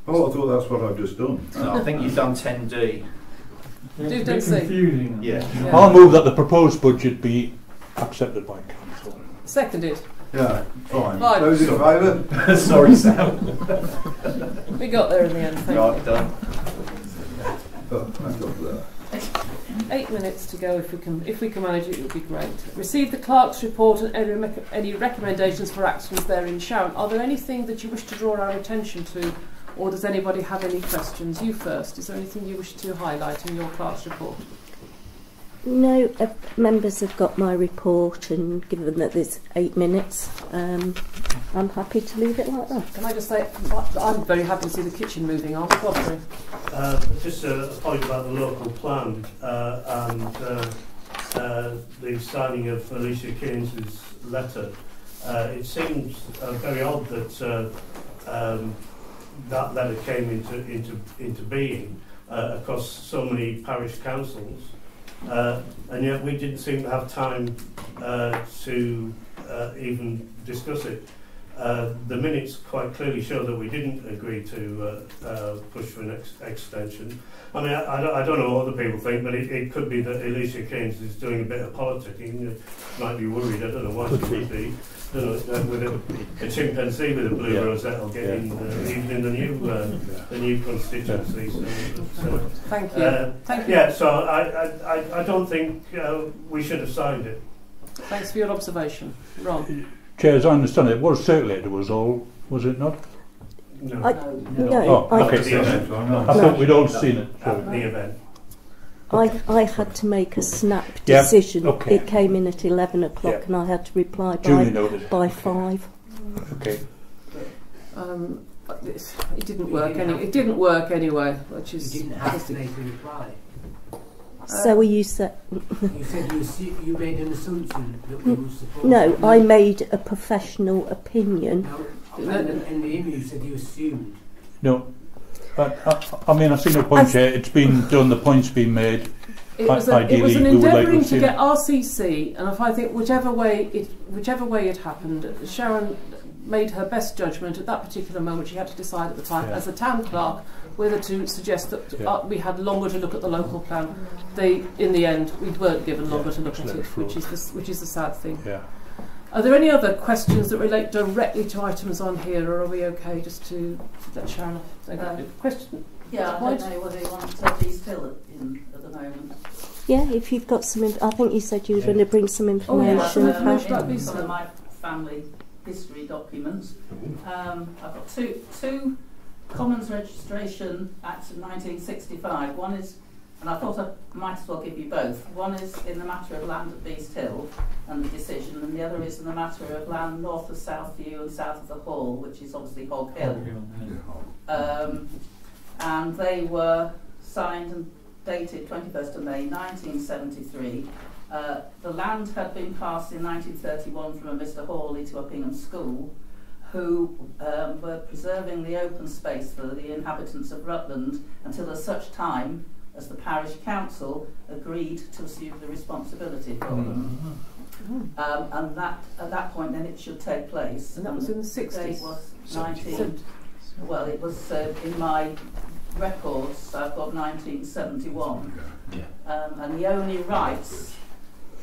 Oh, I thought that's what I've just done. No, I think you've done 10D. It's a bit confusing. Yeah. I'll move that the proposed budget be accepted by council. Seconded. Yeah, fine. Those in favour? Sorry, Sam. We got there in the end. Right, done. 8 minutes to go. If we can manage it, it would be great. Receive the clerk's report and any recommendations for actions therein. Sharon, are there anything that you wish to draw our attention to? Or does anybody have any questions? You first. Is there anything you wish to highlight in your class report? No, members have got my report, and given that there's 8 minutes, I'm happy to leave it like that. Can I just say, I'm very happy to see the kitchen moving on. Just a point about the local plan and the signing of Alicia Keynes's letter. It seems very odd that that letter came into being across so many parish councils, and yet we didn't seem to have time to even discuss it. The minutes quite clearly show that we didn't agree to push for an extension. I mean, I don't know what other people think, but it could be that Alicia Keynes is doing a bit of politicking. Might be worried. I don't know why she would be. With a chimpanzee with a blue rosette will get in even in the new constituency. So, thank you. Thank you. Yeah. So I don't think we should have signed it. Thanks for your observation, Ron. Chair, as I understand it, was circulated, was all, was it not? No. No. Oh, okay. I thought we'd all seen it. At the event. I had to make a snap decision. Okay. It came in at 11 o'clock and I had to reply by 5. Okay. It didn't work anyway. It didn't work anyway, which is... You didn't have to make a reply. So you said... You said you made an assumption that we would support... No, I made a professional opinion. No, in the email you said you assumed. No. I mean, I see no point here. It's been done, the point's been made. It was an endeavouring to get RCC, and if I think whichever way it happened, Sharon made her best judgment at that particular moment. She had to decide at the time, as the town clerk, whether to suggest that we had longer to look at the local plan. In the end, we weren't given longer to look at it, which is the sad thing. Yeah. Are there any other questions that relate directly to items on here, or are we okay just to let Sharon question? Yeah, I don't know whether you want to be still at the moment. Yeah, if you've got some, I think you said you were going to bring some information. In some of my family history documents. I've got two Commons Registration Acts of 1965. One is, and I thought I might as well give you both. One is in the matter of land at Beast Hill and the decision, and the other is in the matter of land north of Southview and south of the Hall, which is obviously Hog Hill. And they were signed and dated 21st of May 1973. The land had been passed in 1931 from a Mr. Hawley to Uppingham School, who were preserving the open space for the inhabitants of Rutland until such time as the parish council agreed to assume the responsibility for them. And that at that point then it should take place. And that was in the 60s? Well, it was in my records, I've got 1971. And the only rights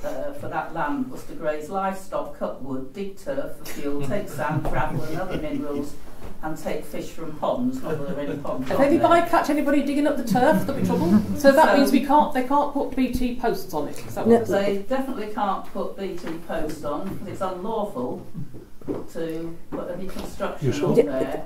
for that land was to graze livestock, cut wood, dig turf for fuel, take sand, gravel and other minerals, and take fish from ponds. Not that there are any ponds. If anybody catch anybody digging up the turf, there'll be trouble. So that means they can't put BT posts on it. Is that what they definitely can't put BT posts on because it's unlawful to put any construction on there.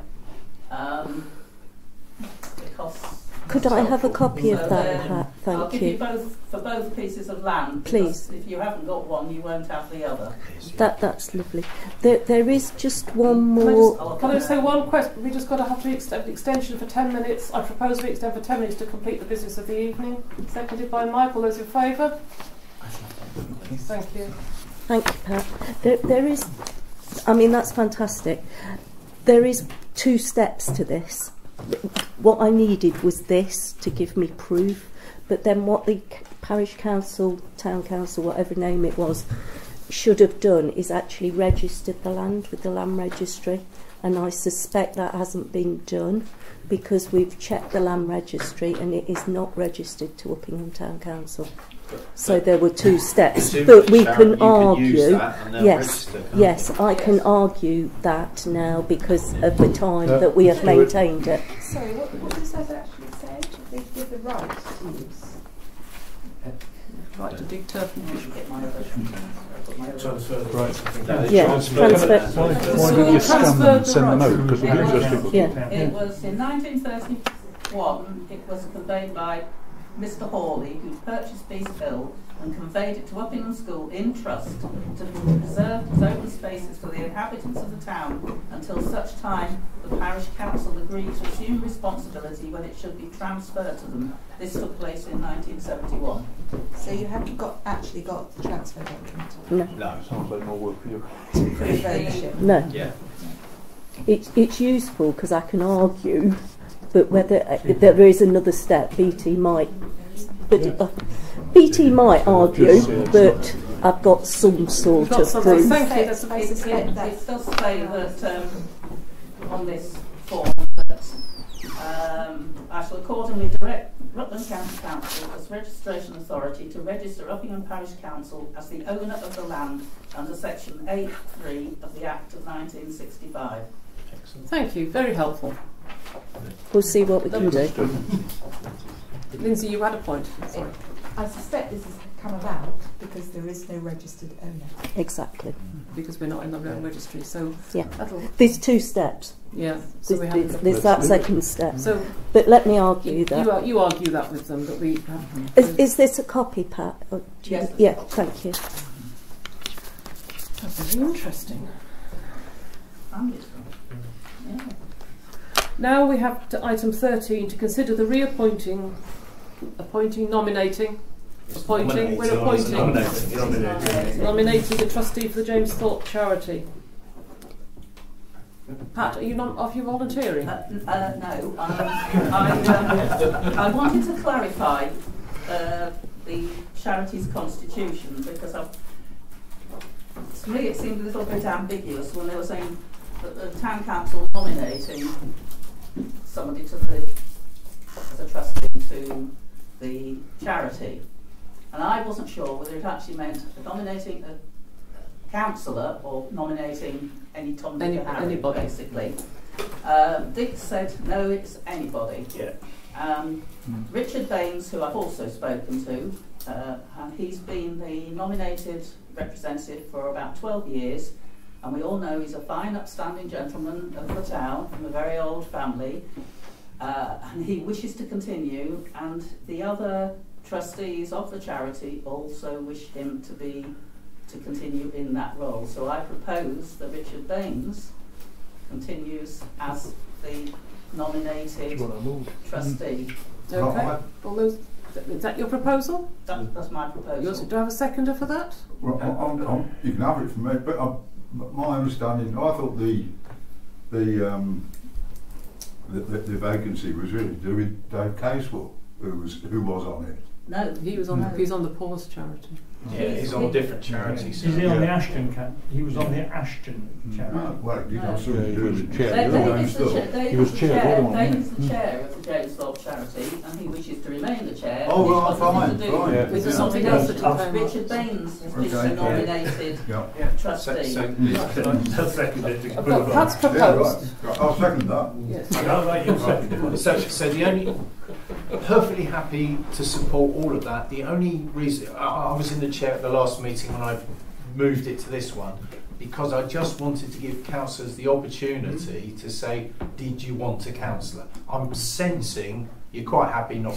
Could I have a copy of that, Pat? Thank you. I'll give you both for both pieces of land. Please. If you haven't got one, you won't have the other. That's lovely. There is just one more. Can I just say one question? We just got to have to extend the extension for 10 minutes. I propose we extend for 10 minutes to complete the business of the evening. Seconded by Mike. All those in favour? Thank you. Thank you, Pat. There is. I mean, that's fantastic. There is 2 steps to this. What I needed was this to give me proof, but then what the parish council, town council, whatever name it was, should have done is actually registered the land with the land registry, and I suspect that hasn't been done because we've checked the land registry and it is not registered to Uppingham Town Council. So there were 2 steps, but we can argue. Yes, I can argue that now because of the time that we have maintained it. Sorry, what does that actually say? They give the right to use. Right to dig turf and fish. Transfer. Why don't you scan them and send them out? Because It was in 1931. It was conveyed by Mr. Hawley, who purchased Beast Hill and conveyed it to Uppingham School in trust to preserve its open spaces for the inhabitants of the town until such time the parish council agreed to assume responsibility when it should be transferred to them. This took place in 1971. So you haven't actually got the transfer document? No, it sounds like more work for you. No. Yeah. It's useful because I can argue, but whether there is another step, BT might. But BT might argue, but I've got some sort of proof. Thank you. That's basically it does say that on this form that I shall accordingly direct Rutland County Council as registration authority to register Uppingham Parish Council as the owner of the land under section 8.3 of the Act of 1965. Thank you. Very helpful. We'll see what we can do. Lindsay, you had a point. Sorry. I suspect this has come about because there is no registered owner. Exactly. Because we're not in the registry, so yeah. There's 2 steps. Yeah. So there's that second step. So, but let me argue that. You argue that with them, but we. Is this a copy, Pat? Yes. Yeah. Thank you. That's very interesting. Yeah. Now we have to item 13 to consider the nominating. We're appointing. Nominating the trustee for the James Thorpe charity. Pat, are you volunteering? No. I wanted to clarify the charity's constitution because to me it seemed a little bit ambiguous when they were saying that the town council nominating somebody to the, as a trustee to the charity. And I wasn't sure whether it actually meant nominating a councillor or nominating any Tom, Dick or Harry, basically. Dick said, no, it's anybody. Yeah. Richard Baines, who I've also spoken to, he's been the nominated representative for about 12 years, and we all know he's a fine, upstanding gentleman of the town from a very old family, and he wishes to continue, and the other trustees of the charity also wish him to continue in that role. So I propose that Richard Baines continues as the nominated trustee. Okay. All those, is that your proposal? That's my proposal. Do I have a seconder for that? Well, you can have it from me, but my understanding, I thought the vacancy was really to do with Dave Casewell, who was on it. No, he was on. He's on the Paws charity. Yeah, he's on a different charity. Is he on the Ashton? He was on the Ashton charity. Well, he was David is the chair of the James Thorpe charity, and he wishes to remain the chair. Oh, right, fine. Is there something else that Richard Baines has been nominated trustee? That's proposed. I'll second that. Yes. So the only, perfectly happy to support all of that. The only reason I was in the chair at the last meeting when I moved it to this one, because I just wanted to give councillors the opportunity to say, did you want a councillor? I'm sensing you're quite happy not.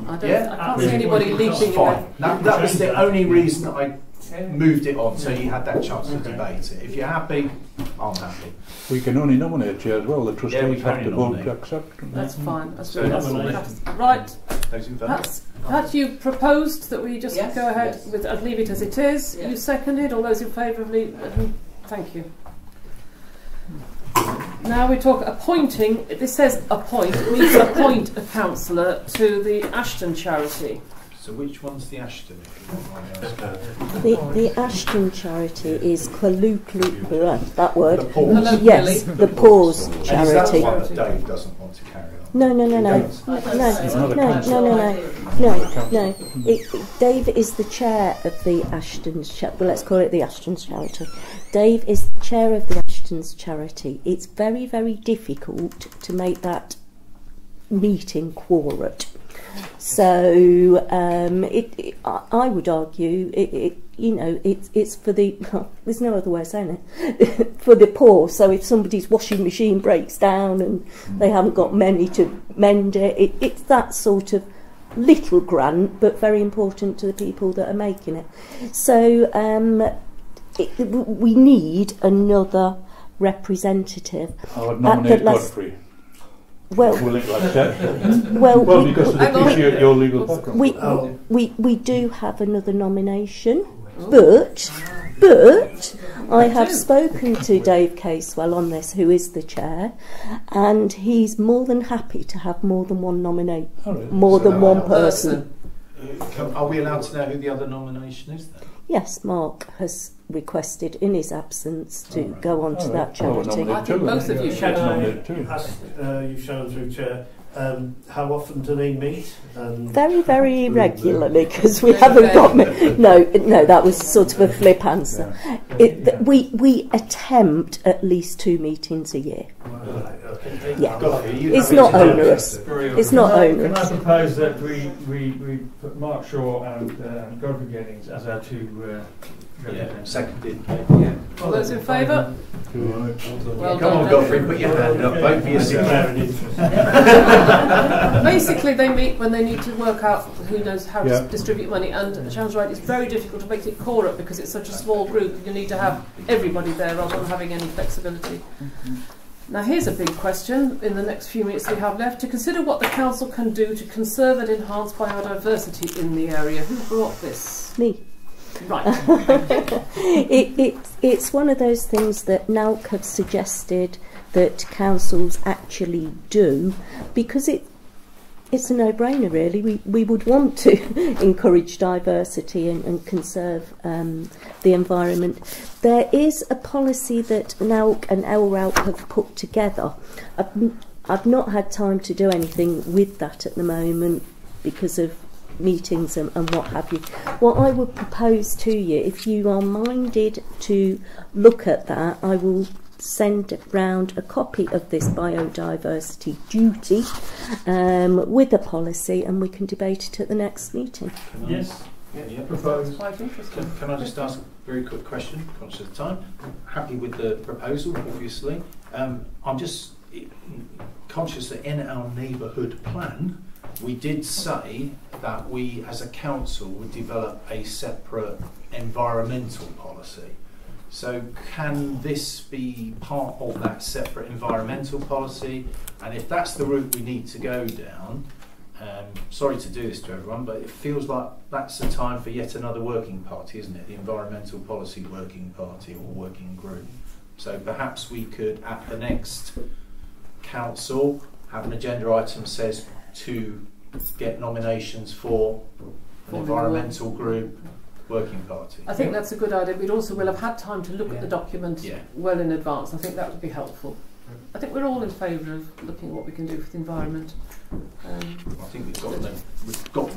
I can't see anybody leaping. Fine. That was the only reason I moved it on, so you had that chance to debate it. If you're happy, I'm happy. We can only nominate chair as well. The trustees have to vote to accept. That's fine. That's right. Pat, you proposed that we just go ahead with. I'd leave it as it is. You seconded. All those in favour of leaving? Thank you. Now we talk appointing. This says appoint. It means appoint a councillor to the Ashton charity. So which one's the Ashton? The Ashton charity is that word. The Paws. Yes, the Paws charity. And is that the one that Dave doesn't want to carry on? No. Dave is the chair of the Ashton's charity. Well, let's call it the Ashton's charity. Dave is the chair of the Ashton's charity. It's very, very difficult to make that meeting quorate. So I would argue it's for the there's no other way of saying it for the poor. So if somebody's washing machine breaks down and they haven't got money to mend it, it's that sort of little grant, but very important to the people that are making it. So we need another representative. I would nominate Godfrey. Well, because of your legal background. We do have another nomination, but I have spoken to Dave Casewell on this, who is the chair, and he's more than happy to have more than one nominee, more than one person. Are we allowed to know who the other nomination is then? Yes, Mark has requested in his absence to go on to that charity. I think both of you should nominate too. You've shown through chair. How often do they meet? Very, very regularly, because we haven't got. No, that was sort of a flip answer. We attempt at least 2 meetings a year. Yeah, it's not onerous. It's not onerous. Can I propose that we put Mark Shaw and Godfrey Jennings as our two seconded. Yeah. All those in favour? Well Come on, Godfrey, put your hand up. Vote for yourself. Basically, they meet when they need to work out who knows how to distribute money. And Sharon's right, it's very difficult to make it quorate because it's such a small group. You need to have everybody there rather than having any flexibility. Now here's a big question in the next few minutes we have left. To consider what the council can do to conserve and enhance biodiversity in the area. Who brought this? Me. Right. It's one of those things that NALC have suggested that councils actually do, because It's a no-brainer, really. We would want to encourage diversity and conserve the environment. There is a policy that NALC and LRALC have put together. I've not had time to do anything with that at the moment because of meetings and what have you. What I would propose to you, if you are minded to look at that, I will send round a copy of this biodiversity duty with a policy, and we can debate it at the next meeting. Yes. Yeah, Propose. Quite interesting. Can I just ask a very quick question, conscious of time? Happy with the proposal, obviously. I'm just conscious that in our neighbourhood plan, we did say that we, as a council, would develop a separate environmental policy. So can this be part of that separate environmental policy? And if that's the route we need to go down, sorry to do this to everyone, but it feels like that's the time for yet another working party, isn't it? The Environmental Policy Working Party or Working Group. So perhaps we could, at the next council, have an agenda item says to get nominations for an environmental group working party. I think that's a good idea. We'd also will have had time to look at the document well in advance. I think that would be helpful. I think we're all in favour of looking at what we can do for the environment. I think we've got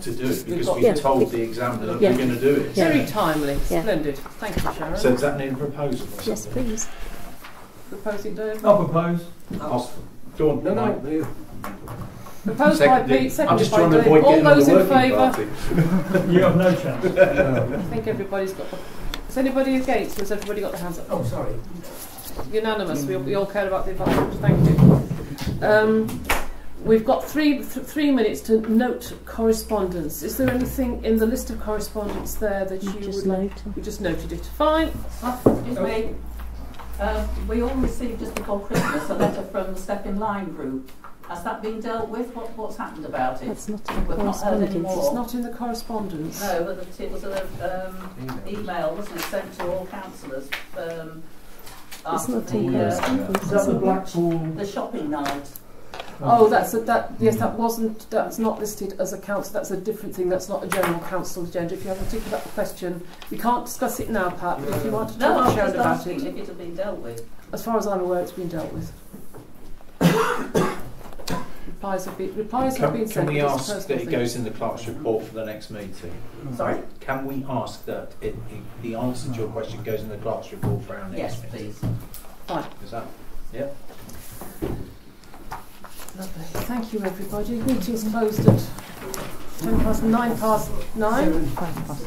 to do it because we've told the examiner that we're going to do it. Very timely. Splendid. Thank you, Sharon. So does that need a proposal? Yes, please. Proposing Dave? I'll propose. Go on. No. Proposed by Pete, seconded by Dave. All those in favour? You have no chance. I think everybody's got. Is anybody against? Or has everybody got their hands up? Oh, sorry. Unanimous. We all care about the environment. Thank you. We've got three minutes to note correspondence. Is there anything in the list of correspondence there that you just would like? We just noted it. Fine. Excuse me. We all received just before Christmas a letter from the Step in Line group. Has that been dealt with? What's happened about it? That's not in the We've not heard any more. It's not in the correspondence. No, but it was an email, wasn't it, sent to all councillors after the shopping night. Oh, that's not listed as a council. That's a different thing. That's not a general council agenda. If you have a particular question, we can't discuss it now, Pat. But if you want to talk to Sharon about it, if it had been dealt with. As far as I'm aware, it's been dealt with. Replies have been sent. Can we ask that it goes in the clerk's report for the next meeting? Sorry? Can we ask that the answer to your question goes in the clerk's report for our next meeting? Yes, please. Fine. Is that? Yeah. Lovely. Thank you, everybody. Meeting's closed at 9:09.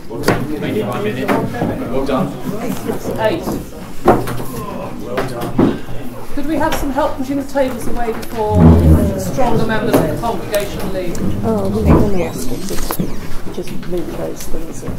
Well done. 85 minutes. Well done. 8. Well done. Could we have some help pushing the tables away before the stronger members of the congregation leave? Oh, we're going to ask to just move those things in.